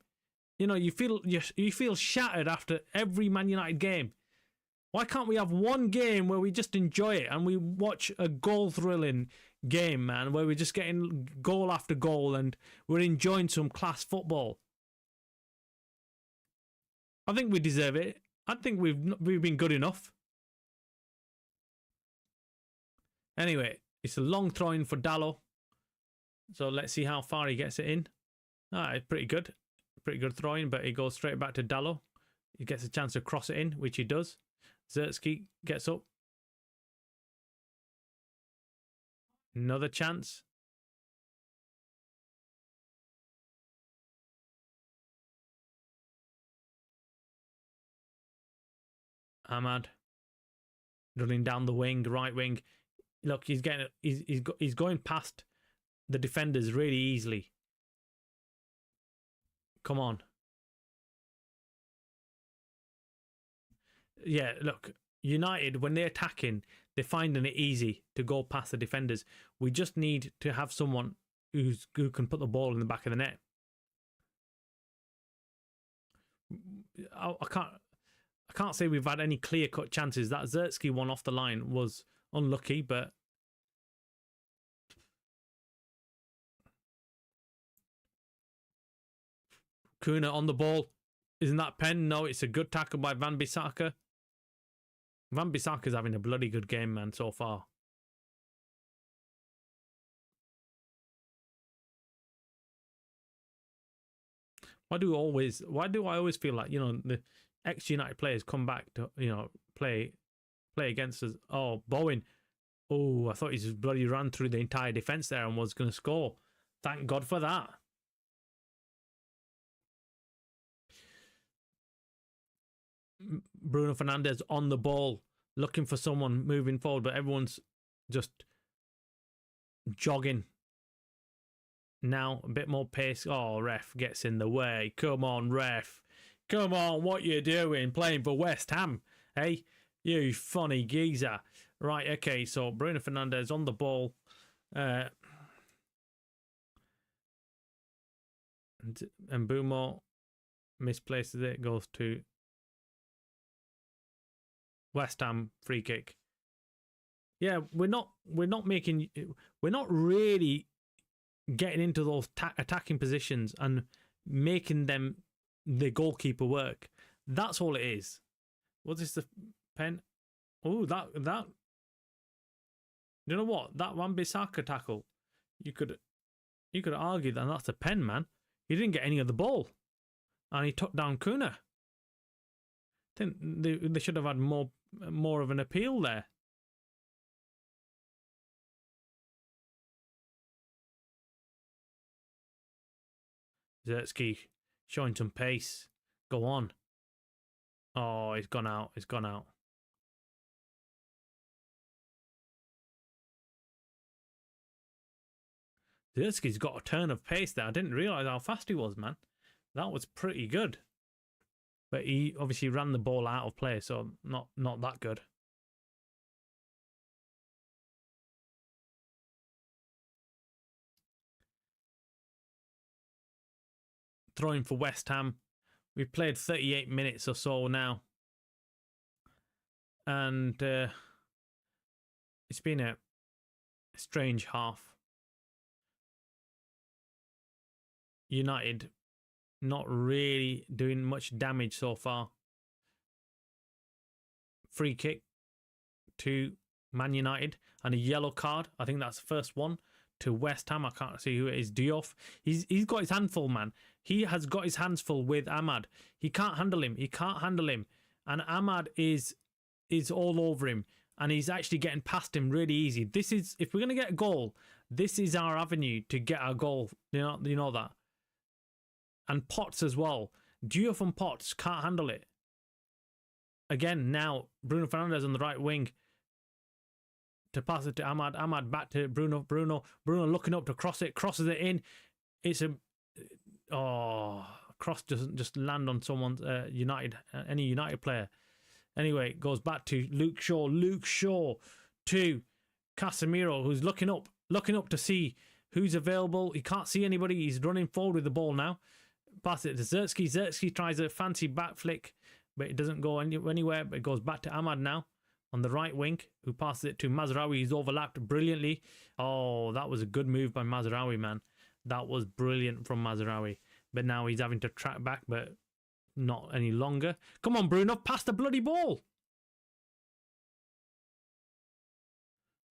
You know, you feel shattered after every Man United game. Why can't we have one game where we just enjoy it and we watch a goal-thrilling game, man, where we're just getting goal after goal and we're enjoying some class football? I think we deserve it. I think we've been good enough. Anyway, it's a long throw in for Dallo. So let's see how far he gets it in. It's pretty good. Pretty good throw in, but he goes straight back to Dallo. He gets a chance to cross it in, which he does. Zertsky gets up. Another chance. Ahmad running down the wing, right wing. Look, he's going past the defenders really easily. Come on. Yeah, look, United, when they're attacking, they're finding it easy to go past the defenders. We just need to have someone who can put the ball in the back of the net. I can't say we've had any clear-cut chances. That Zertsky one off the line was unlucky, but Kuna on the ball. Isn't that pen? No, it's a good tackle by Van Bissaka. Van Bissaka's having a bloody good game, man, so far. Why do I always feel like, you know, the ex-United players come back to, you know, play against us? Oh, Bowen. Oh, I thought he just bloody ran through the entire defence there and was going to score. Thank God for that. Bruno Fernandes on the ball, looking for someone moving forward, but everyone's just jogging. Now, a bit more pace. Oh, ref gets in the way. Come on, ref. Come on, what you doing? Playing for West Ham, hey? You funny geezer. Right, okay, so Bruno Fernandes on the ball. And Mbumo misplaces it, goes to West Ham free kick. Yeah, we're not really getting into those attacking positions and making them the goalkeeper work. That's all it is. What is the pen? Oh, that. You know what? That Wan-Bissaka tackle. You could argue that that's a pen, man. He didn't get any of the ball, and he took down Kuna. I think they should have had more of an appeal there. Zertsky showing some pace. Go on. Oh, he's gone out. He's gone out. Zertsky's got a turn of pace there. I didn't realise how fast he was, man. That was pretty good. But he obviously ran the ball out of play, so not that good. Throwing for West Ham. We've played 38 minutes or so now. And it's been a strange half. United not really doing much damage so far. Free kick to Man United and a yellow card. I think that's the first one to West Ham. I can't see who it is. Diouf. He's got his hand full, man. He has got his hands full with Ahmad. He can't handle him. He can't handle him. And Ahmad is all over him. And he's actually getting past him really easy. This is, if we're going to get a goal, this is our avenue to get our goal. You know that. And Potts as well. Diouf and Potts can't handle it. Again, now Bruno Fernandes on the right wing to pass it to Ahmad. Ahmad back to Bruno. Bruno looking up to cross it. Crosses it in. It's a... Oh, cross doesn't just land on someone's United, any United player. Anyway, it goes back to Luke Shaw. Luke Shaw to Casemiro, who's looking up to see who's available. He can't see anybody. He's running forward with the ball now. Pass it to Zertsky. Zertsky tries a fancy back flick, but it doesn't go anywhere. But it goes back to Ahmad now on the right wing, who passes it to Mazraoui. He's overlapped brilliantly. Oh, that was a good move by Mazraoui, man. That was brilliant from Mazraoui. But now he's having to track back, but not any longer. Come on, Bruno, pass the bloody ball.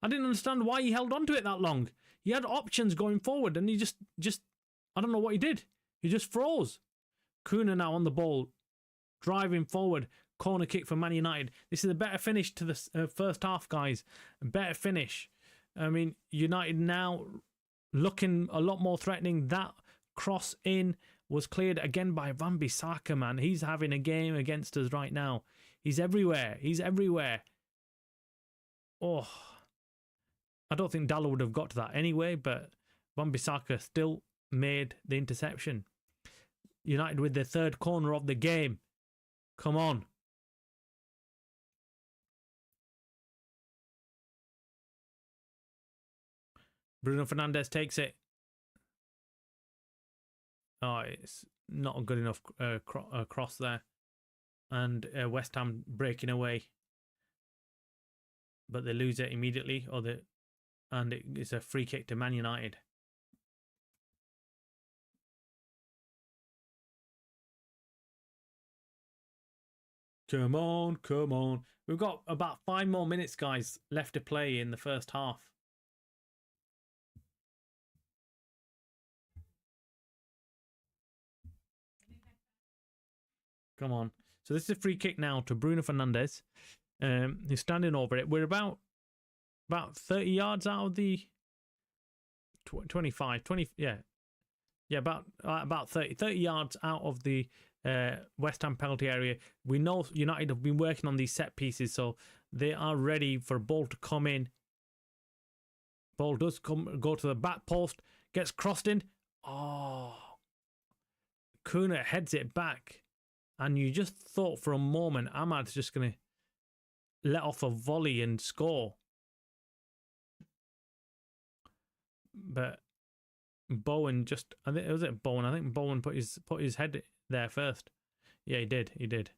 I didn't understand why he held on to it that long. He had options going forward, and he just I don't know what he did. He just froze. Kuna now on the ball, driving forward. Corner kick for Man United. This is a better finish to the first half, guys. A better finish. I mean, United now looking a lot more threatening. That cross in was cleared again by Wan-Bissaka, man. He's having a game against us right now. He's everywhere. He's everywhere. Oh, I don't think Dallo would have got to that anyway, but Wan-Bissaka still made the interception. United with their third corner of the game. Come on. Bruno Fernandes takes it. Oh, it's not a good enough cross there. And West Ham breaking away. But they lose it immediately. And it's a free kick to Man United. Come on, come on. We've got about 5 more minutes, guys, left to play in the first half. Come on. So this is a free kick now to Bruno Fernandes. He's standing over it. We're about 30 yards out of the 25, 20, yeah, about 30 yards out of the West Ham penalty area. We know United have been working on these set pieces, so they are ready for a ball to come in. Ball does go to the back post, gets crossed in. Oh, Kuna heads it back. And you just thought for a moment Ahmad's just going to let off a volley and score. But Bowen just, I think, was it Bowen? I think Bowen put his head there first. Yeah, he did. He did.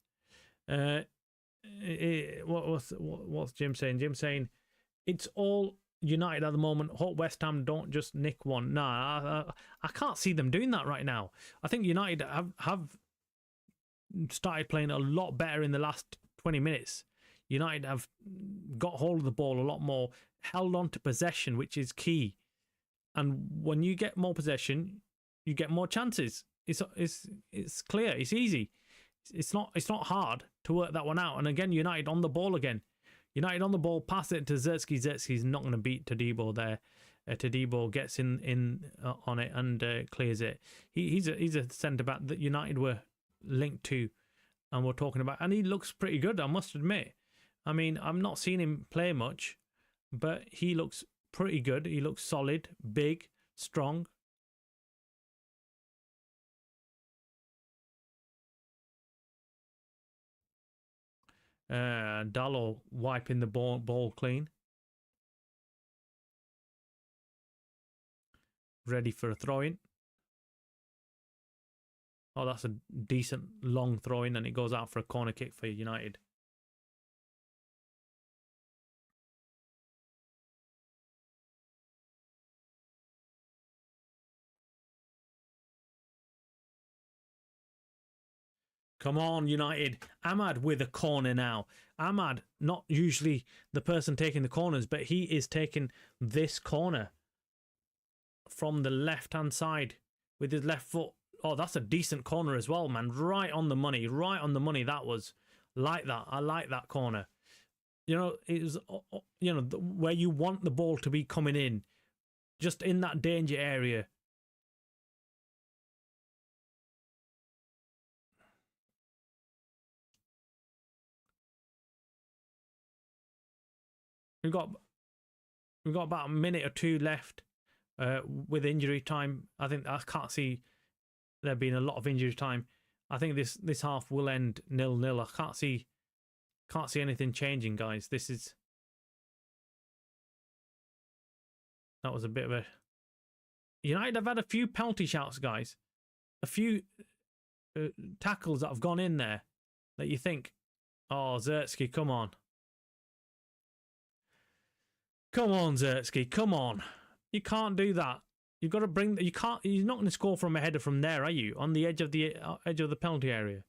What's Jim saying? Jim saying it's all United at the moment. Hope West Ham don't just nick one. Nah, I can't see them doing that right now. I think United have started playing a lot better in the last 20 minutes. United have got hold of the ball a lot more, held on to possession, which is key. And when you get more possession, you get more chances. It's clear. It's easy. It's not hard to work that one out. And again, United on the ball again. United on the ball, pass it to Zertsky. Zertsky's not going to beat Todibo there. Todibo gets in on it and clears it. He's a centre back that United were linked to and we're talking about, and he looks pretty good, I must admit. I mean, I'm not seeing him play much, but he looks pretty good. He looks solid, big, strong. Dallo wiping the ball clean, ready for a throw-in. Oh, that's a decent long throw-in, and it goes out for a corner kick for United. Come on, United. Ahmad with a corner now. Ahmad, not usually the person taking the corners, but he is taking this corner from the left-hand side with his left foot. Oh, that's a decent corner as well, man. Right on the money. Right on the money that was. Like that. I like that corner. You know, it was, you know, where you want the ball to be coming in. Just in that danger area. We've got about a minute or two left with injury time. I can't see there being a lot of injury time. I think this half will end 0-0. I can't see anything changing, guys. That was a bit of a... United have had a few penalty shouts, guys. A few tackles that have gone in there that you think, oh, Zertsky, come on. Come on, Zertsky, come on. You can't do that. You've got to bring... You're not going to score from a header from there, are you? On the edge of the penalty area.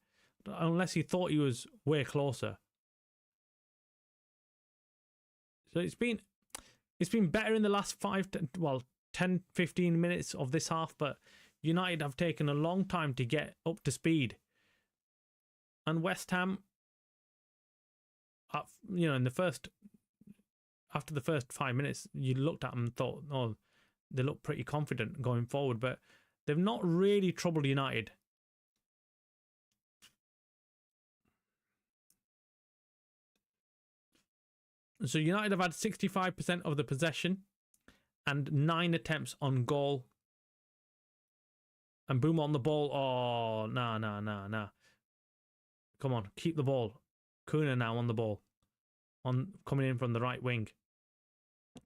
Unless he thought he was way closer. So it's been better in the last 10, 15 minutes of this half, but United have taken a long time to get up to speed. And West Ham, you know, after the first 5 minutes, you looked at them and thought, oh, they look pretty confident going forward, but they've not really troubled United. So United have had 65% of the possession and 9 attempts on goal. And Boom on the ball. Oh, nah. Come on, keep the ball. Kuna now on the ball. Coming in from the right wing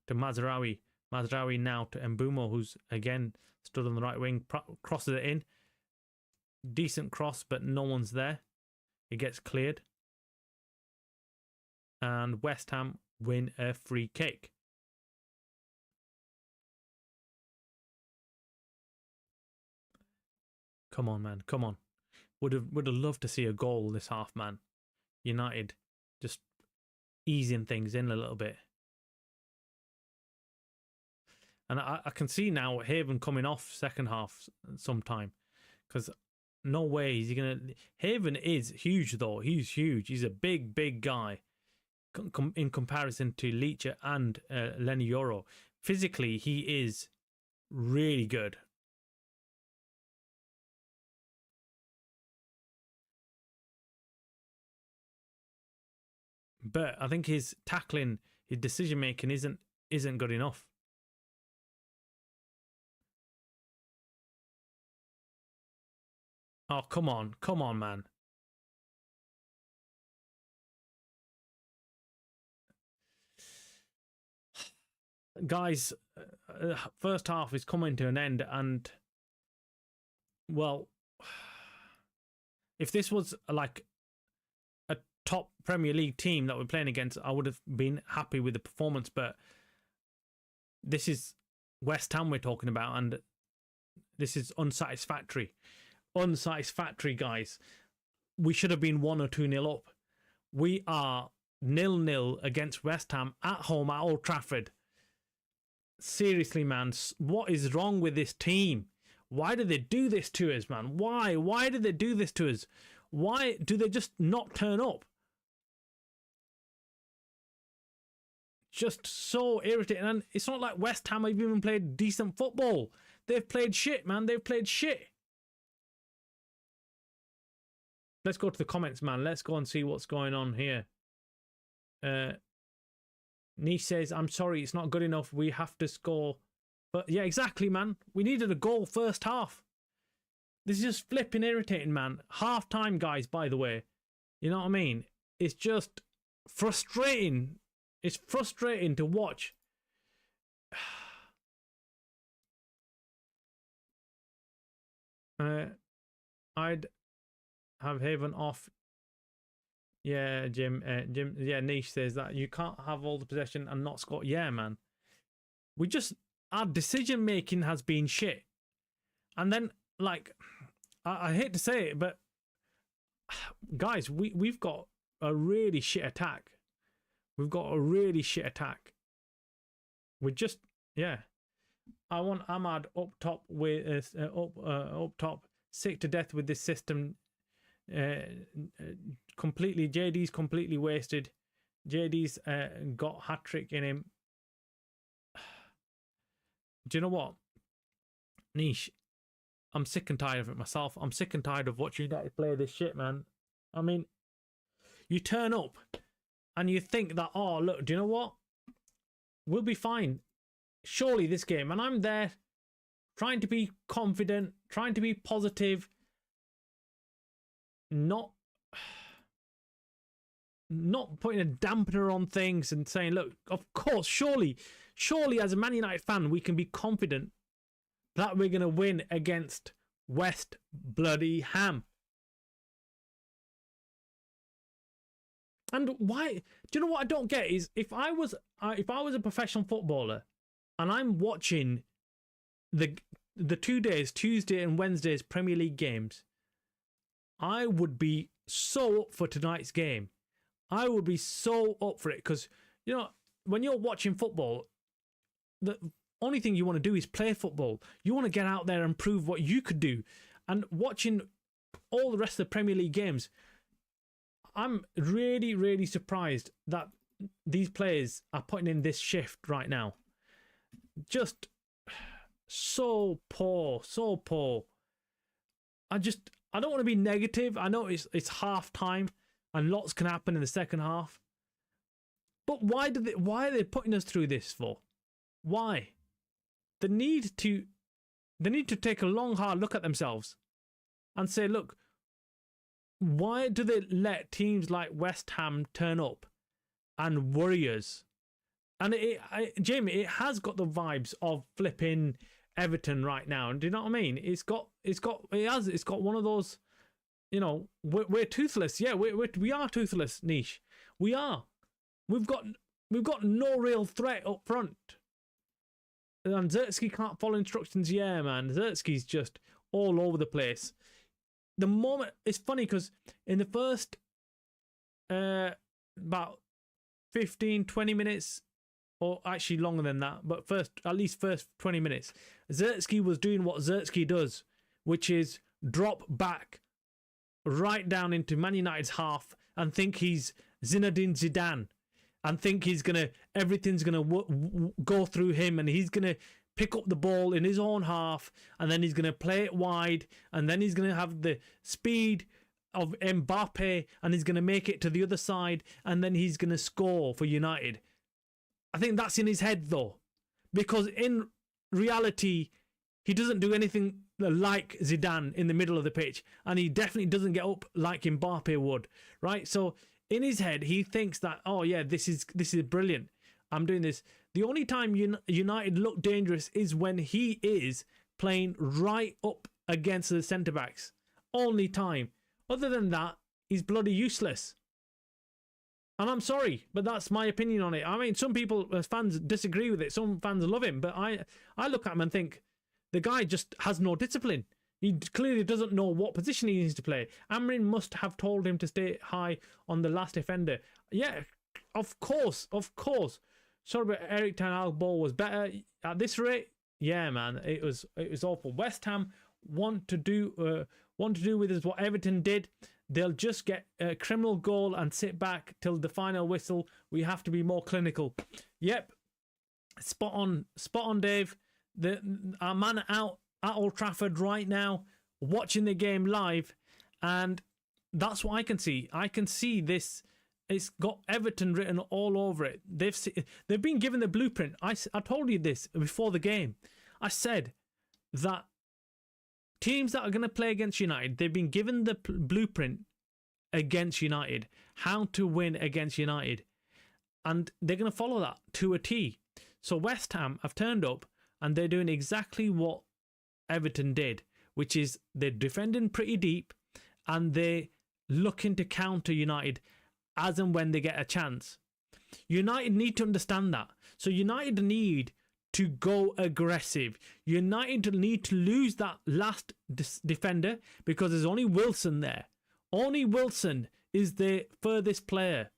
to Mazraoui. Mazraoui now to Mbumo, who's again stood on the right wing. Crosses it in. Decent cross, but no one's there. It gets cleared. And West Ham win a free kick. Come on, man. Come on. Would have loved to see a goal this half, man. United just easing things in a little bit. And I can see now Haven coming off second half sometime. Because no way is he going to... Haven is huge, though. He's huge. He's a big, big guy. In comparison to Leacher and Lenny Yoro. Physically, he is really good. But I think his tackling, his decision making isn't good enough. Oh, come on, man. Guys, first half is coming to an end, and well, if this was like a top Premier League team that we're playing against, I would have been happy with the performance, but this is West Ham we're talking about, and this is unsatisfactory. Unsatisfactory, guys. We should have been 1 or 2-0 up. We are 0-0 against West Ham at home at Old Trafford. Seriously, man, what is wrong with this team? Why do they do this to us, man? Why? Why do they do this to us? Why do they just not turn up? Just so irritating. And it's not like West Ham have even played decent football. They've played shit, man. They've played shit. Let's go to the comments, man. Let's go and see what's going on here. Niche says, I'm sorry, it's not good enough. We have to score. But yeah, exactly, man. We needed a goal first half. This is just flipping irritating, man. Half time, guys, by the way. You know what I mean? It's just frustrating. It's frustrating to watch. I'd have Haven off. Yeah, Jim. Yeah, Niche says that you can't have all the possession and not score. Yeah, man. Our decision making has been shit. And then, like, I hate to say it, but guys, we've got a really shit attack. We've got a really shit attack. We just, yeah. I want Ahmad up top with up top, sick to death with this system. Completely, JD's completely wasted. JD's got hat trick in him. Do you know what, Niche? I'm sick and tired of it myself. I'm sick and tired of watching United play this shit, man. I mean, you turn up and you think that, oh, look, do you know what? We'll be fine. Surely this game. And I'm there trying to be confident, trying to be positive, not putting a dampener on things and saying, look, of course, surely as a Man United fan, we can be confident that we're going to win against West bloody Ham. And why? Do you know what I don't get is if I was a professional footballer and I'm watching the 2 days, Tuesday and Wednesday's Premier League games, I would be so up for tonight's game. I would be so up for it because, you know, when you're watching football, the only thing you want to do is play football. You want to get out there and prove what you could do. And watching all the rest of the Premier League games, I'm really, really surprised that these players are putting in this shift right now. Just so poor, so poor. I don't want to be negative. I know it's half time and lots can happen in the second half. But why are they putting us through this for? Why? They need to take a long, hard look at themselves and say, look, why do they let teams like West Ham turn up and worry us? And Jamie, it has got the vibes of flipping Everton right now. And do you know what I mean? It's got one of those, you know, we're toothless. Yeah, we are toothless, Niche. We are. We've got no real threat up front. And Zertsky can't follow instructions. Yeah, man. Zertsky's just all over the place. The moment, it's funny because in the first about 15, 20 minutes, or actually longer than that, but first 20 minutes, Zertsky was doing what Zertsky does, which is drop back right down into Man United's half and think he's Zinedine Zidane and think everything's gonna go through him and he's gonna pick up the ball in his own half and then he's gonna play it wide and then he's gonna have the speed of Mbappe and he's gonna make it to the other side and then he's gonna score for United. I think that's in his head though, because in reality he doesn't do anything like Zidane in the middle of the pitch, and he definitely doesn't get up like Mbappe would, right? So in his head he thinks that, oh yeah, this is brilliant, I'm doing this. The only time United look dangerous is when he is playing right up against the centre backs. Only time. Other than that, he's bloody useless. And I'm sorry, but that's my opinion on it. I mean, some people, as fans, disagree with it. Some fans love him, but I look at him and think the guy just has no discipline. He clearly doesn't know what position he needs to play. Amrin must have told him to stay high on the last defender. Yeah, of course. Sorry, but Eric Ten Hag ball was better at this rate. Yeah, man, it was awful. West Ham want to do with us what Everton did. They'll just get a criminal goal and sit back till the final whistle. We have to be more clinical. Yep, spot on, Dave. Our man out at Old Trafford right now, watching the game live, and that's what I can see. I can see this. It's got Everton written all over it. They've been given the blueprint. I told you this before the game. I said that teams that are going to play against United, they've been given the blueprint against United, how to win against United, and they're going to follow that to a T. So West Ham have turned up and they're doing exactly what Everton did, which is they're defending pretty deep and they're looking to counter United as and when they get a chance. United need to understand that. So United need to go aggressive. United need to lose that last defender because there's only Wilson there. Only Wilson is the furthest player.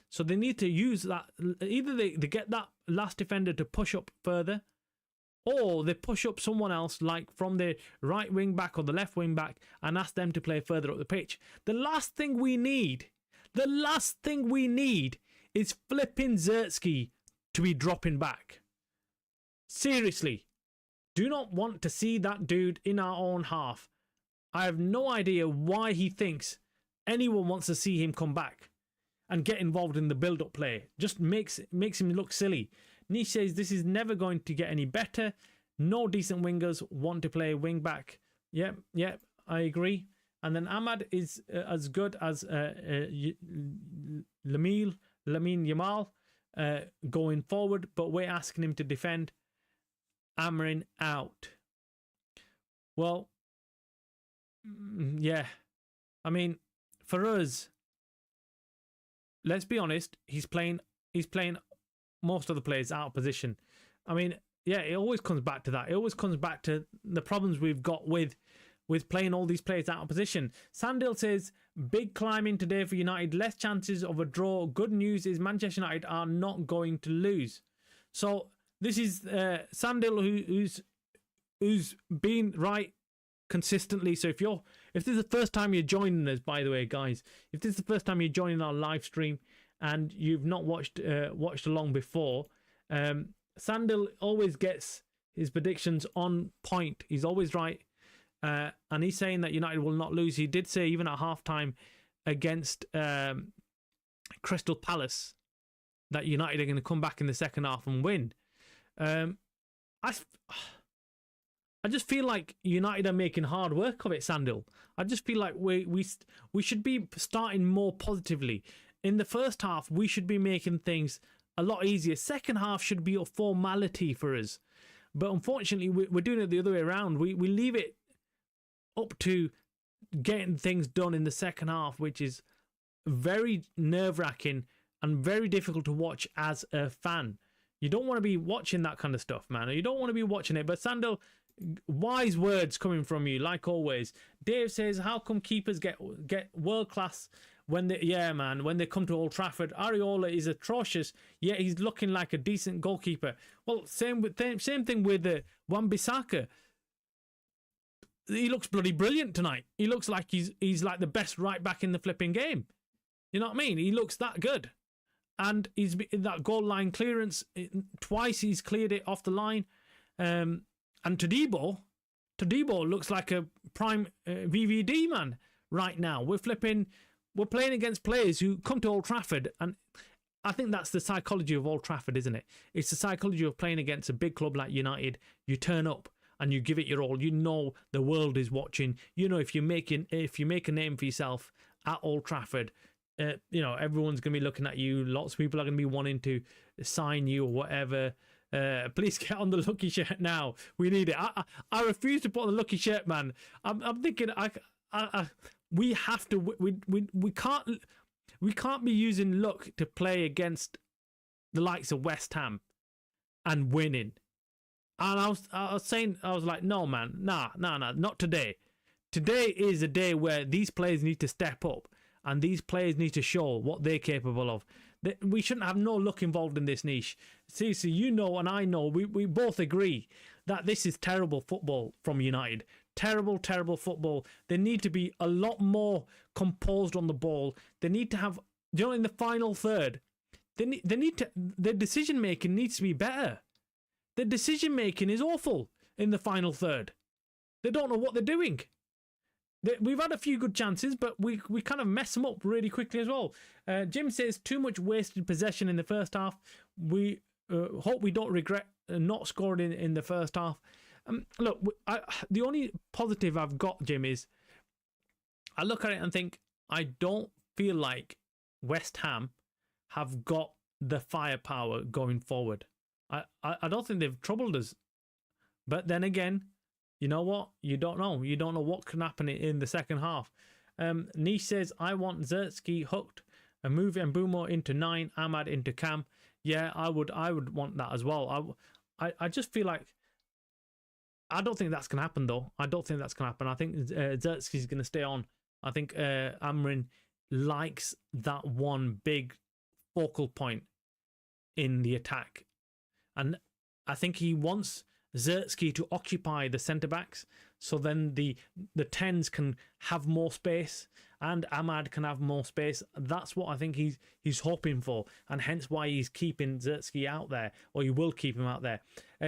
So they need to use that. Either they get that last defender to push up further, or they push up someone else, like from the right wing back or the left wing back, and ask them to play further up the pitch. The last thing we need is flipping Zertsky to be dropping back. Seriously, do not want to see that dude in our own half. I have no idea why he thinks anyone wants to see him come back and get involved in the build-up play. Just makes him look silly. Nish says this is never going to get any better. No decent wingers want to play wing back. Yep, I agree. And then Ahmad is as good as Lamine Yamal going forward, but we're asking him to defend. Amrin out. Well, yeah. I mean, for us, let's be honest, he's playing most of the players out of position. I mean, yeah, it always comes back to that. It always comes back to the problems we've got with playing all these players out of position. Sandil says, big climbing today for United, less chances of a draw. Good news is Manchester United are not going to lose. So this is Sandil who's been right consistently. So if this is the first time you're joining us, by the way, guys, if this is the first time you're joining our live stream and you've not watched along before, Sandil always gets his predictions on point. He's always right. And he's saying that United will not lose. He did say even at halftime against Crystal Palace that United are going to come back in the second half and win. I just feel like United are making hard work of it, Sandil. I just feel like we should be starting more positively. In the first half, we should be making things a lot easier. Second half should be a formality for us. But unfortunately, we're doing it the other way around. We leave it up to getting things done in the second half, which is very nerve-wracking and very difficult to watch as a fan. You don't want to be watching that kind of stuff, man. You don't want to be watching it. But Sandil, wise words coming from you, like always. Dave says, how come keepers get world class when they come to Old Trafford? Areola is atrocious, yet he's looking like a decent goalkeeper. Well, same thing with Wan-Bissaka. He looks bloody brilliant tonight. He looks like he's like the best right back in the flipping game. You know what I mean? He looks that good. And he's that goal line clearance twice. He's cleared it off the line. And Todibo looks like a prime VVD man right now. We're playing against players who come to Old Trafford, and I think that's the psychology of Old Trafford, isn't it? It's the psychology of playing against a big club like United. You turn up and you give it your all. You know the world is watching. You know if you make a name for yourself at Old Trafford, everyone's going to be looking at you. Lots of people are going to be wanting to sign you or whatever. Please get on the lucky shirt now. We need it. I refuse to put on the lucky shirt, man. I'm thinking we have to. We can't be using luck to play against the likes of West Ham and winning. And I was like, no, man, nah, not today. Today is a day where these players need to step up. And these players need to show what they're capable of. We shouldn't have no luck involved in this niche. Seriously, you know and I know, we both agree that this is terrible football from United. Terrible, terrible football. They need to be a lot more composed on the ball. They need to have, in the final third, their decision-making needs to be better. Their decision-making is awful in the final third. They don't know what they're doing. We've had a few good chances, but we kind of mess them up really quickly as well. Jim says too much wasted possession in the first half. We hope we don't regret not scoring in the first half. Look, the only positive I've got, Jim, is I look at it and think I don't feel like West Ham have got the firepower going forward. I don't think they've troubled us. But then again, you know what? You don't know. You don't know what can happen in the second half. Nish says, I want Zertsky hooked and move Mbumo into 9, Ahmad into Cam. Yeah, I would want that as well. I just feel like I don't think that's going to happen, though. I don't think that's going to happen. I think Zertsky's going to stay on I think Amrin likes that one big focal point in the attack. And I think he wants Zertsky to occupy the centre backs, so then the 10s can have more space and Ahmad can have more space. That's what I think he's hoping for, and hence why he's keeping Zertsky out there, or he will keep him out there.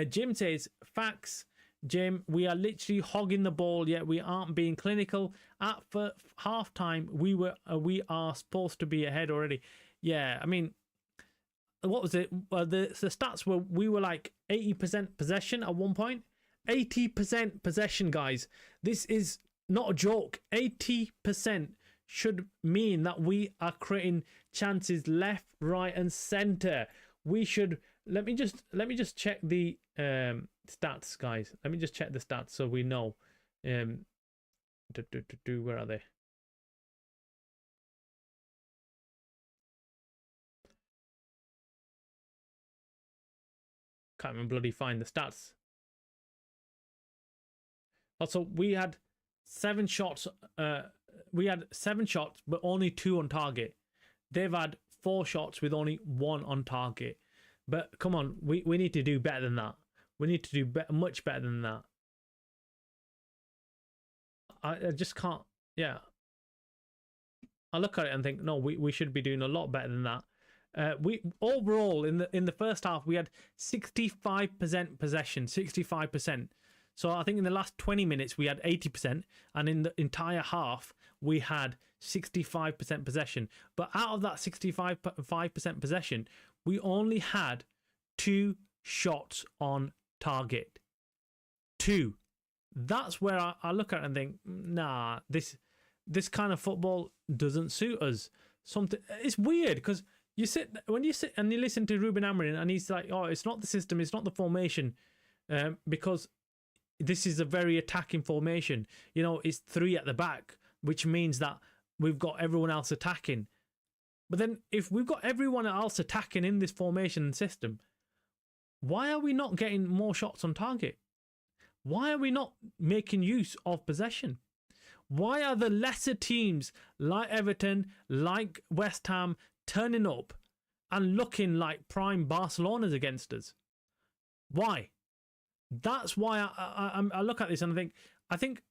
Jim says, facts, Jim, we are literally hogging the ball, yet we aren't being clinical. At for half time, we are supposed to be ahead already. Yeah, I mean, what was it? The stats were we were like 80% possession at one point. 80% possession, guys. This is not a joke. 80% should mean that we are creating chances left, right, and center. We should let me just check the stats, guys. Let me just check the stats so we know. Where are they? Can't even bloody find the stats. Also, we had 7 shots. We had 7 shots, but only 2 on target. They've had 4 shots with only 1 on target. But come on, we need to do better than that. We need to do much better than that. I just can't. Yeah. I look at it and think, no, we should be doing a lot better than that. We overall in the first half we had 65% possession, 65%. So I think in the last 20 minutes we had 80%, and in the entire half we had 65% possession. But out of that 65% possession, we only had 2 shots on target. 2. That's where I look at it and think, nah, this kind of football doesn't suit us. It's weird because when you sit and you listen to Ruben Amorim and he's like, oh, it's not the system, it's not the formation, because this is a very attacking formation. You know, it's 3 at the back, which means that we've got everyone else attacking. But then if we've got everyone else attacking in this formation and system, why are we not getting more shots on target? Why are we not making use of possession? Why are the lesser teams like Everton, like West Ham, turning up and looking like prime Barcelona's against us? Why? That's why I look at this and I think,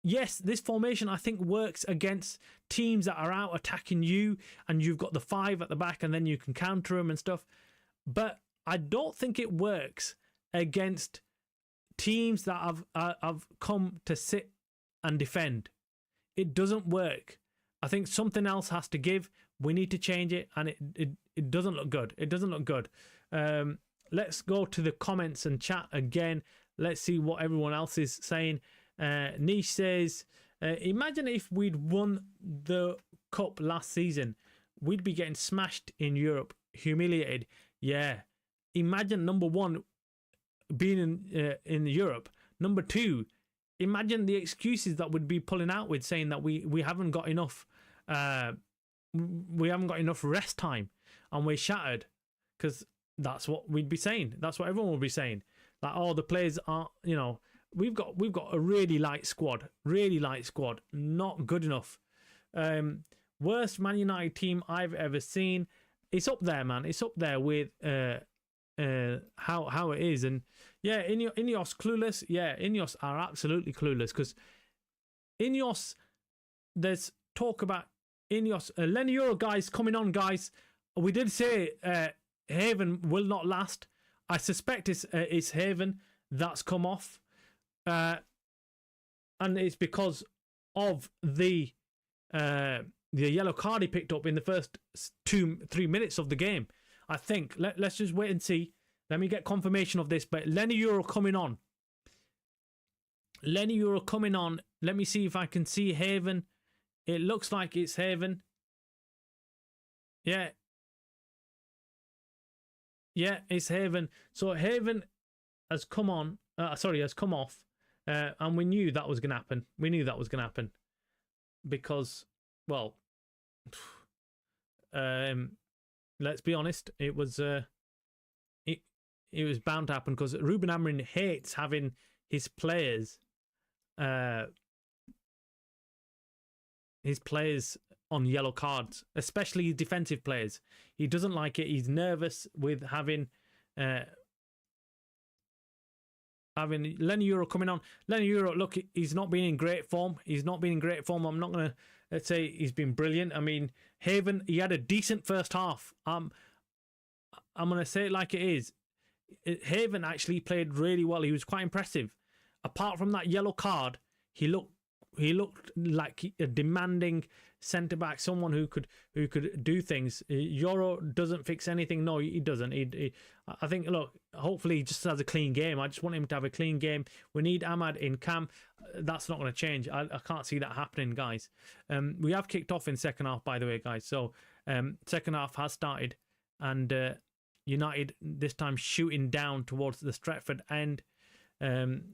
yes, this formation I think works against teams that are out attacking you, and you've got the 5 at the back, and then you can counter them and stuff. But I don't think it works against teams that have come to sit and defend. It doesn't work. I think something else has to give. We need to change it, and it doesn't look good. It doesn't look good. Let's go to the comments and chat again. Let's see what everyone else is saying. Niche says, imagine if we'd won the cup last season. We'd be getting smashed in Europe, humiliated. Yeah. Imagine, number 1, being in Europe. Number 2, imagine the excuses that we'd be pulling out with, saying that we haven't got enough rest time and we're shattered, because that's what we'd be saying. That's what everyone would be saying. Like, oh, the players aren't, you know, we've got a really light squad, not good enough. Worst Man United team I've ever seen. It's up there, man. It's up there with how it is. And yeah, Ineos clueless. Yeah, Ineos are absolutely clueless, because Ineos, there's talk about Ineos. Lenny Euro guys coming on, guys. We did say Haven will not last. I suspect it's Haven that's come off, and it's because of the yellow card he picked up in the first 2-3 minutes of the game. I think let's just wait and see. Let me get confirmation of this. But Lenny Euro coming on. Lenny Euro coming on. Let me see if I can see Haven. It looks like it's Haven. Yeah. Yeah, it's Haven. So Haven has come on. Has come off. And we knew that was going to happen. We knew that was going to happen. Because, well, let's be honest. It was it was bound to happen, because Ruben Amorim hates having his players. his players on yellow cards, especially defensive players. He doesn't like it. He's nervous with having Lenny Euro coming on. Lenny Euro, look, he's not been in great form. He's not been in great form. I'm not going to say he's been brilliant. I mean, Haven, he had a decent first half. I'm going to say it like it is. Haven actually played really well. He was quite impressive. Apart from that yellow card, he looked like a demanding centre back, someone who could do things. Euro doesn't fix anything. No, he doesn't. I think, look, hopefully he just has a clean game. I just want him to have a clean game. We need Ahmad in cam. That's not going to change. I can't see that happening, guys. We have kicked off in second half, by the way, guys. So second half has started, and United this time shooting down towards the Stretford end.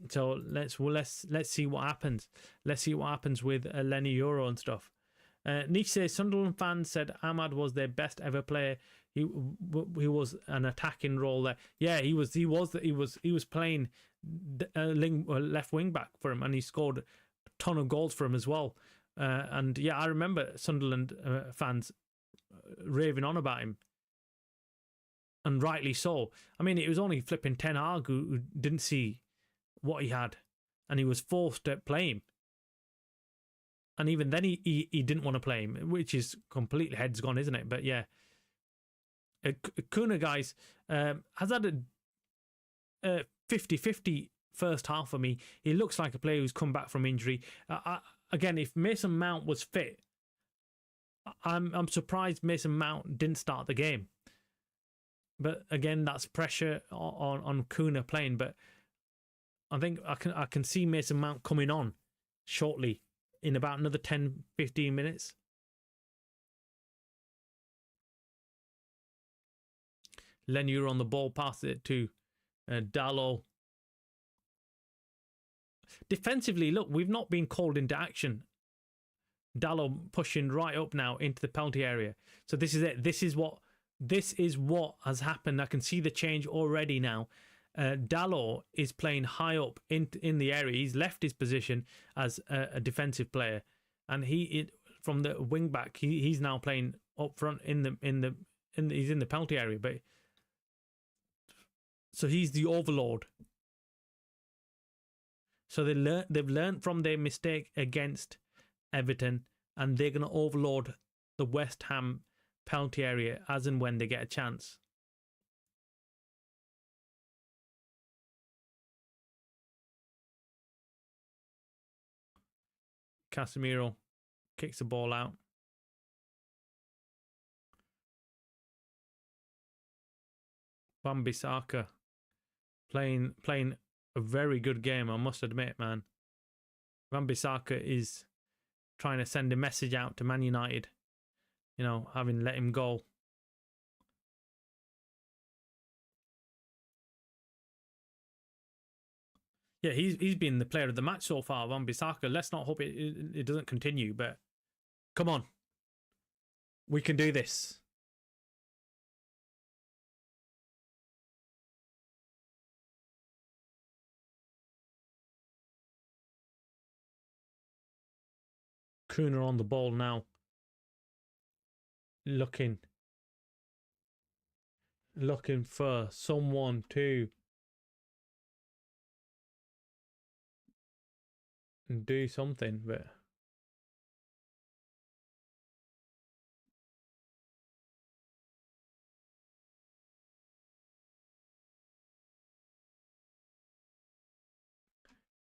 So let's see what happens. Let's see what happens with Lenny Euro and stuff. Niche says Sunderland fans said Ahmad was their best ever player. He was an attacking role there. Yeah, he was playing left wing back for him, and he scored a ton of goals for him as well. And yeah, I remember Sunderland fans raving on about him. And rightly so. I mean, it was only flipping Ten Hag who didn't see what he had, and he was forced to play him. And even then, he didn't want to play him, which is completely heads gone, isn't it? But yeah, Kuna, guys, has had a 50-50 first half for me. He looks like a player who's come back from injury. Again, if Mason Mount was fit, I'm surprised Mason Mount didn't start the game. But again, that's pressure on Kuna playing. But I think I can see Mason Mount coming on shortly in about another 10-15 minutes. Lenier on the ball, passes it to Dalot. Defensively, look, we've not been called into action. Dalot pushing right up now into the penalty area. So this is it. This is what has happened. I can see the change already now. Dalot is playing high up in the area. He's left his position as a defensive player, and from the wing back, he's now playing up front he's in the penalty area. But so he's the overlord. So they've learned from their mistake against Everton, and they're going to overload the West Ham penalty area as and when they get a chance. Casemiro kicks the ball out. Wan-Bissaka playing a very good game, I must admit, man. Wan-Bissaka is trying to send a message out to Man United, you know, having let him go. Yeah, he's been the player of the match so far, Wan-Bissaka. Let's not hope it doesn't continue, but come on. We can do this. Kuna on the ball now. Looking for someone to do something, but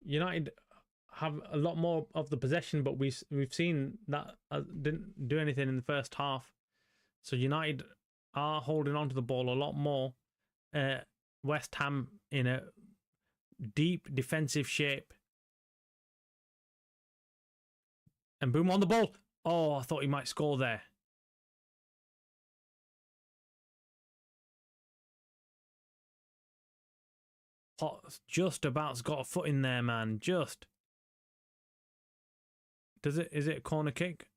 United have a lot more of the possession, but we've seen that didn't do anything in the first half. So United are holding on to the ball a lot more. West Ham in a deep defensive shape. And boom, on the ball. Oh, I thought he might score there. Potts just about's got a foot in there, man. Just. Is it a corner kick?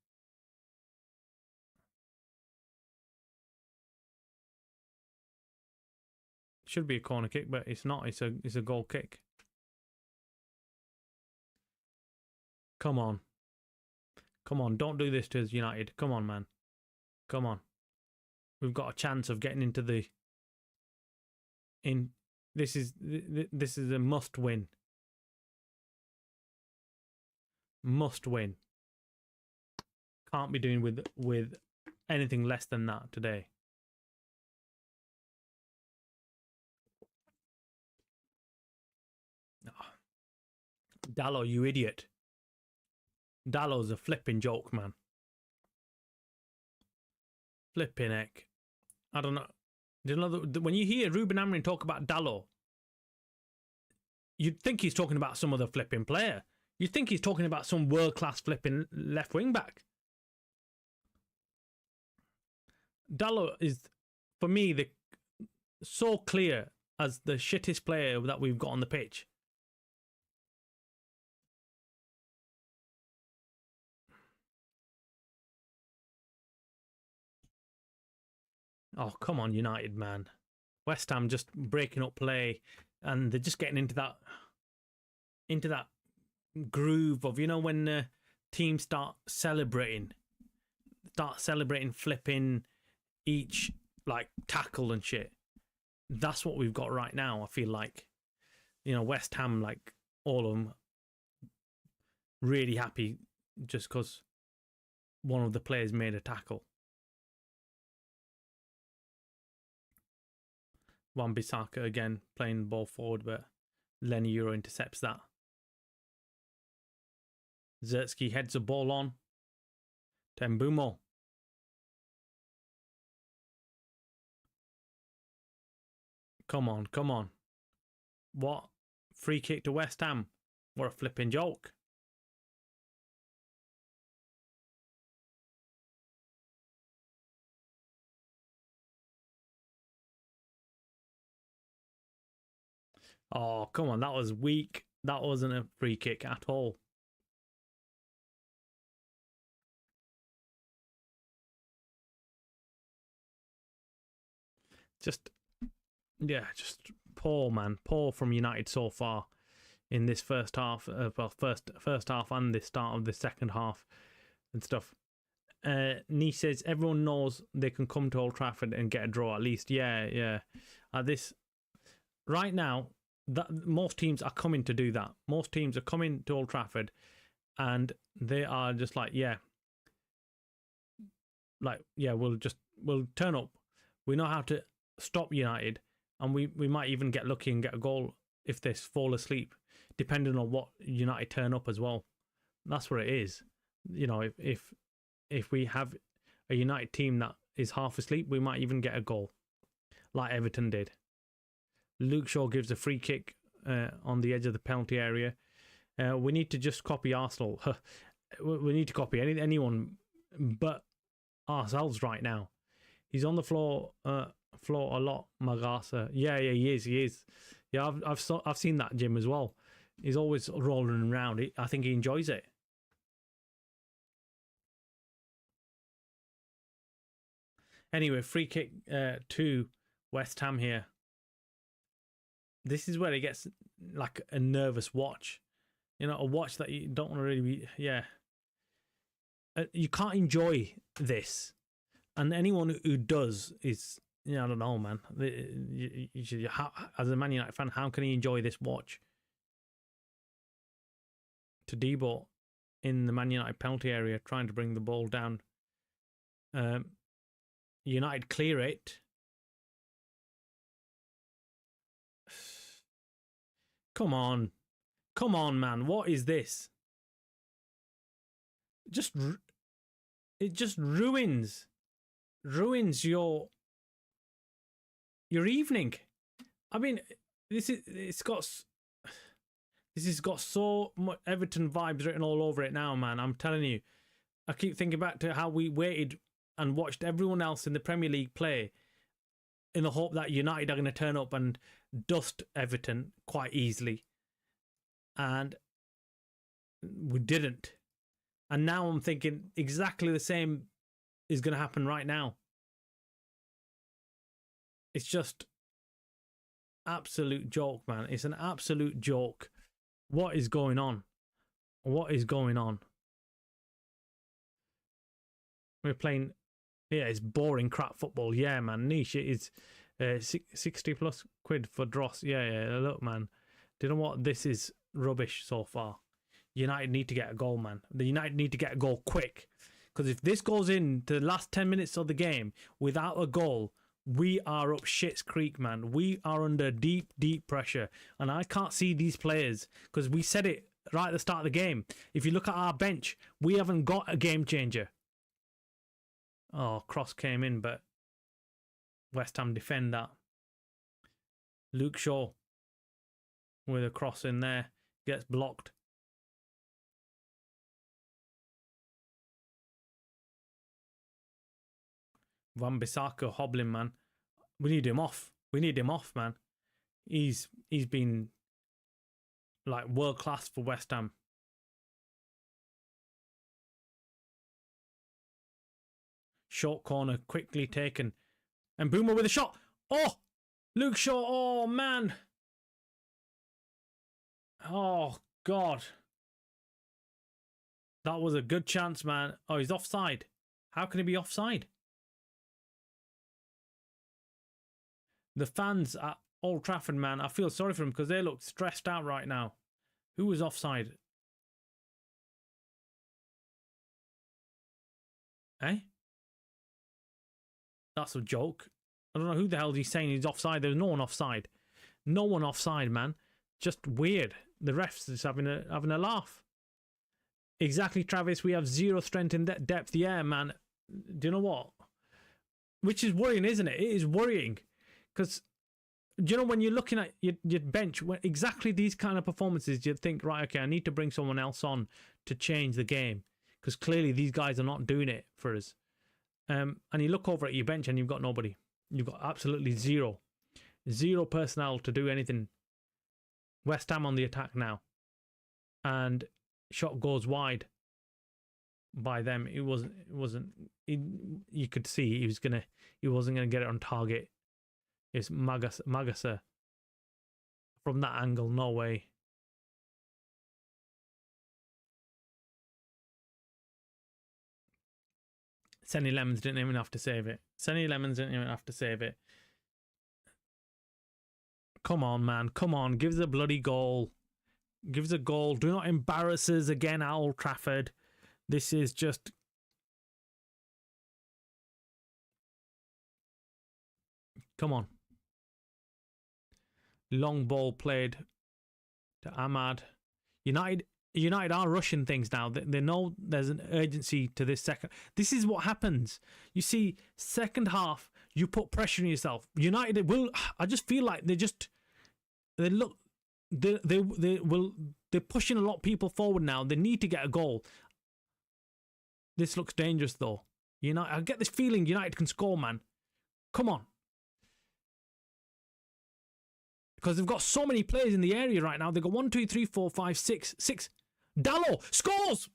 Should be a corner kick, but it's not. It's a goal kick. Come on. Come on, don't do this to us, United. Come on, man. Come on. We've got a chance of getting into the... This is a must win. Must win. Can't be doing with anything less than that today. Dallo, you idiot. Dallo's a flipping joke, man. Flipping heck. I don't know. Do you know when you hear Ruben Amorim talk about Dallo, you'd think he's talking about some other flipping player. You'd think he's talking about some world-class flipping left wing back. Dallo is, for me, so clear as the shittest player that we've got on the pitch. Oh, come on, United, man. West Ham just breaking up play, and they're just getting into that groove of, you know, when teams start celebrating flipping each like tackle and shit. That's what we've got right now. I feel like, you know, West Ham, like all of them, really happy just because one of the players made a tackle. Wan-Bissaka again playing the ball forward, but Lenny Euro intercepts that. Zertsky heads the ball on. Tembumo. Come on, come on. What? Free kick to West Ham. What a flipping joke. Oh, come on. That was weak. That wasn't a free kick at all. Just poor, man. Poor from United so far in this first half. First half and the start of the second half and stuff. Nee says everyone knows they can come to Old Trafford and get a draw at least. Yeah. This right now, that most teams are coming to do that. Most teams are coming to Old Trafford, and they are just like, we'll turn up. We know how to stop United, and we might even get lucky and get a goal if they fall asleep, depending on what United turn up as well. That's what it is. You know, if we have a United team that is half asleep, we might even get a goal, like Everton did. Luke Shaw gives a free kick on the edge of the penalty area. We need to just copy Arsenal. We need to copy anyone but ourselves right now. He's on the floor a lot, Magasa. Yeah, he is. Yeah, I've seen that, Jim, as well. He's always rolling around. I think he enjoys it. Anyway, free kick to West Ham here. This is where it gets like a nervous watch. You know, a watch that you don't want to really be... Yeah. You can't enjoy this. And anyone who does is... I don't know, man. As a Man United fan, how can he enjoy this watch? To Debo in the Man United penalty area, trying to bring the ball down. United clear it. Come on, man. What is this? It just ruins your evening. I mean, this has got so much Everton vibes written all over it now, man. I'm telling you. I keep thinking back to how we waited and watched everyone else in the Premier League play in the hope that United are going to turn up and dust Everton quite easily. And we didn't. And now I'm thinking exactly the same is going to happen right now. It's just absolute joke, man. It's an absolute joke. What is going on? What is going on? We're playing, yeah, it's boring crap football. Yeah, man. Niche, it is 60 plus quid for dross. Yeah. Look, man. Do you know what? This is rubbish so far. United need to get a goal, man. The United need to get a goal quick. Because if this goes into the last 10 minutes of the game without a goal, we are up shit's creek, man. We are under deep, deep pressure. And I can't see these players, because we said it right at the start of the game. If you look at our bench, we haven't got a game changer. Oh, cross came in, but West Ham defend that. Luke Shaw with a cross in there. Gets blocked. Wan-Bissaka hobbling, man. We need him off. We need him off, man. He's been like world class for West Ham. Short corner quickly taken. And Boomer with a shot. Oh! Luke Shaw. Oh, man. Oh, God. That was a good chance, man. Oh, he's offside. How can he be offside? The fans at Old Trafford, man, I feel sorry for them because they look stressed out right now. Who was offside? Eh? That's a joke. I don't know who the hell he's saying he's offside. There's no one offside. No one offside, man. Just weird. The refs is having a laugh. Exactly, Travis. We have zero strength in depth. Yeah, man. Do you know what? Which is worrying, isn't it? It is worrying. Because, do you know, when you're looking at your bench, when exactly these kind of performances, you think, right, okay, I need to bring someone else on to change the game. Because clearly these guys are not doing it for us. And you look over at your bench and you've got nobody. You've got absolutely zero. Zero personnel to do anything. West Ham on the attack now. And shot goes wide by them. It wasn't. You could see he wasn't gonna get it on target. It's Magasa. From that angle, no way. Senny Lemons didn't even have to save it. Senny Lemons didn't even have to save it. Come on, man. Come on. Give us a bloody goal. Give us a goal. Do not embarrass us again at Old Trafford. This is just... Come on. Long ball played to Ahmad. United are rushing things now. They know there's an urgency to this second. This is what happens. You see, second half, you put pressure on yourself. United will... I just feel like they're pushing a lot of people forward now. They need to get a goal. This looks dangerous, though. I get this feeling United can score, man. Come on. Because they've got so many players in the area right now. They've got 1, 2, 3, 4, 5, 6. Dallo scores!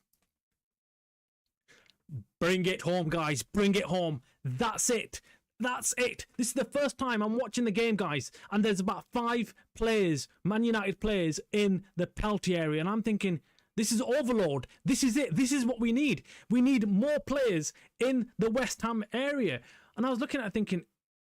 Bring it home, guys. Bring it home. That's it. That's it. This is the first time I'm watching the game, guys. And there's about 5 players, Man United players, in the penalty area. And I'm thinking, this is overload. This is it. This is what we need. We need more players in the West Ham area. And I was looking at it thinking,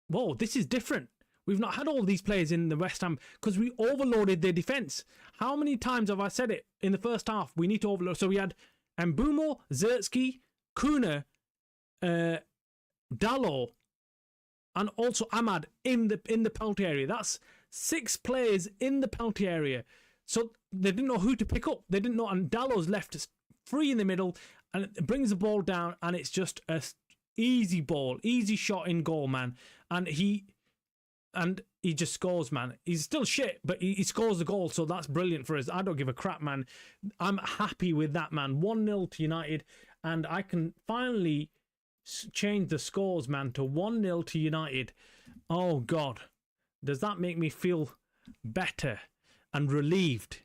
whoa, this is different. We've not had all these players in the West Ham because we overloaded their defence. How many times have I said it in the first half? We need to overload. So we had Mbumo, Zertsky, Kuna, Dallo, and also Ahmad in the penalty area. That's 6 players in the penalty area. So they didn't know who to pick up. They didn't know, and Dallo's left free in the middle, and it brings the ball down, and it's just a easy ball, easy shot in goal, man. And he just scores, man. He's still shit, but he scores the goal, so that's brilliant for us. I don't give a crap, man. I'm happy with that, man. 1-0 to United, and I can finally change the scores, man, to 1-0 to United. Oh, God. Does that make me feel better and relieved?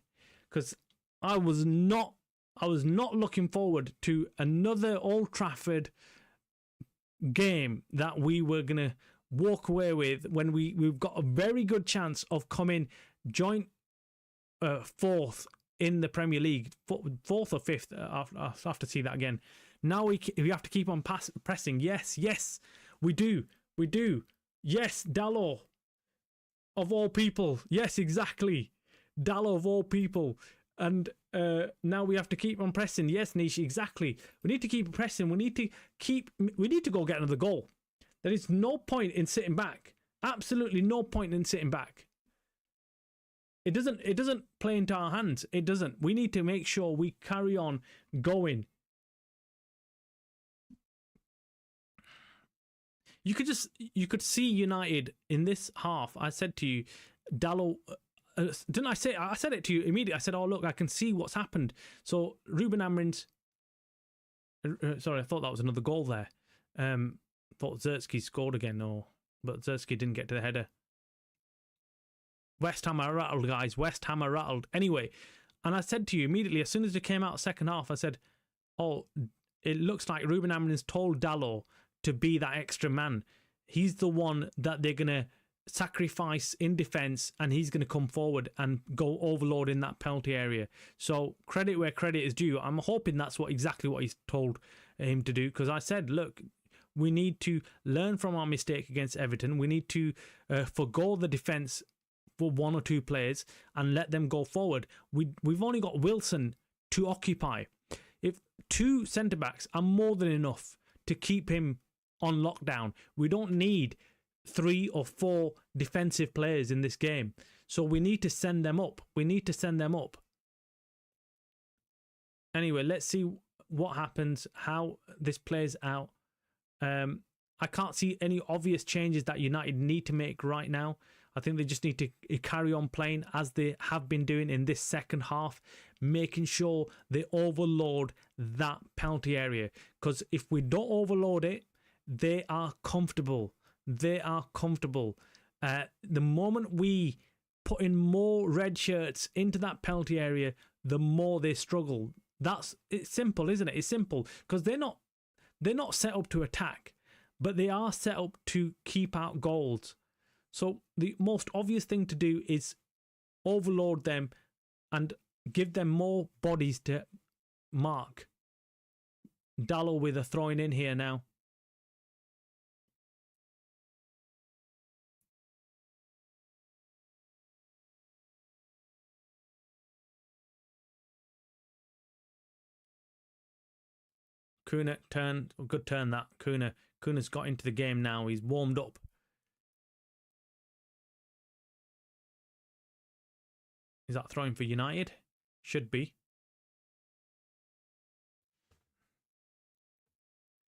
Because I was not looking forward to another Old Trafford game that we were going to walk away with when we've got a very good chance of coming joint 4th in the Premier League, 4th or 5th. I'll have to see that again. Now we have to keep on pressing. Yes, yes, we do. We do. Yes, Dalot. Of all people. Yes, exactly. Dalot of all people. And now we have to keep on pressing. Yes, Nish, exactly. We need to keep pressing. We need to go get another goal. There is no point in sitting back. Absolutely no point in sitting back. It doesn't play into our hands. It doesn't. We need to make sure we carry on going. You could see United in this half. I said to you, Dalot. Didn't I say? I said it to you immediately. I said, "Oh look, I can see what's happened." So Ruben Amorim's. Sorry, I thought that was another goal there. Thought Zertsky scored again, but Zertsky didn't get to the header. West Ham are rattled, guys. West Ham are rattled. Anyway, and I said to you immediately, as soon as it came out second half, I said, "Oh, it looks like Ruben Amorim's told Dalot to be that extra man. He's the one that they're going to sacrifice in defence, and he's going to come forward and go overload in that penalty area." So credit where credit is due. I'm hoping that's exactly what he's told him to do, because I said, look, we need to learn from our mistake against Everton. We need to forgo the defence for one or two players and let them go forward. We've only got Wilson to occupy. If two centre-backs are more than enough to keep him on lockdown, we don't need 3 or 4 defensive players in this game. So we need to send them up. We need to send them up. Anyway, let's see what happens, how this plays out. I can't see any obvious changes that United need to make right now. I think they just need to carry on playing as they have been doing in this second half, making sure they overload that penalty area. Because if we don't overload it, they are comfortable. They are comfortable. The moment we put in more red shirts into that penalty area, the more they struggle. It's simple, isn't it? It's simple, because they're not set up to attack, but they are set up to keep out goals. So the most obvious thing to do is overload them and give them more bodies to mark. Dalot with a throwing in here now. Kuna turn, good turn that. Kuna's got into the game now. He's warmed up. Is that throwing for United? Should be.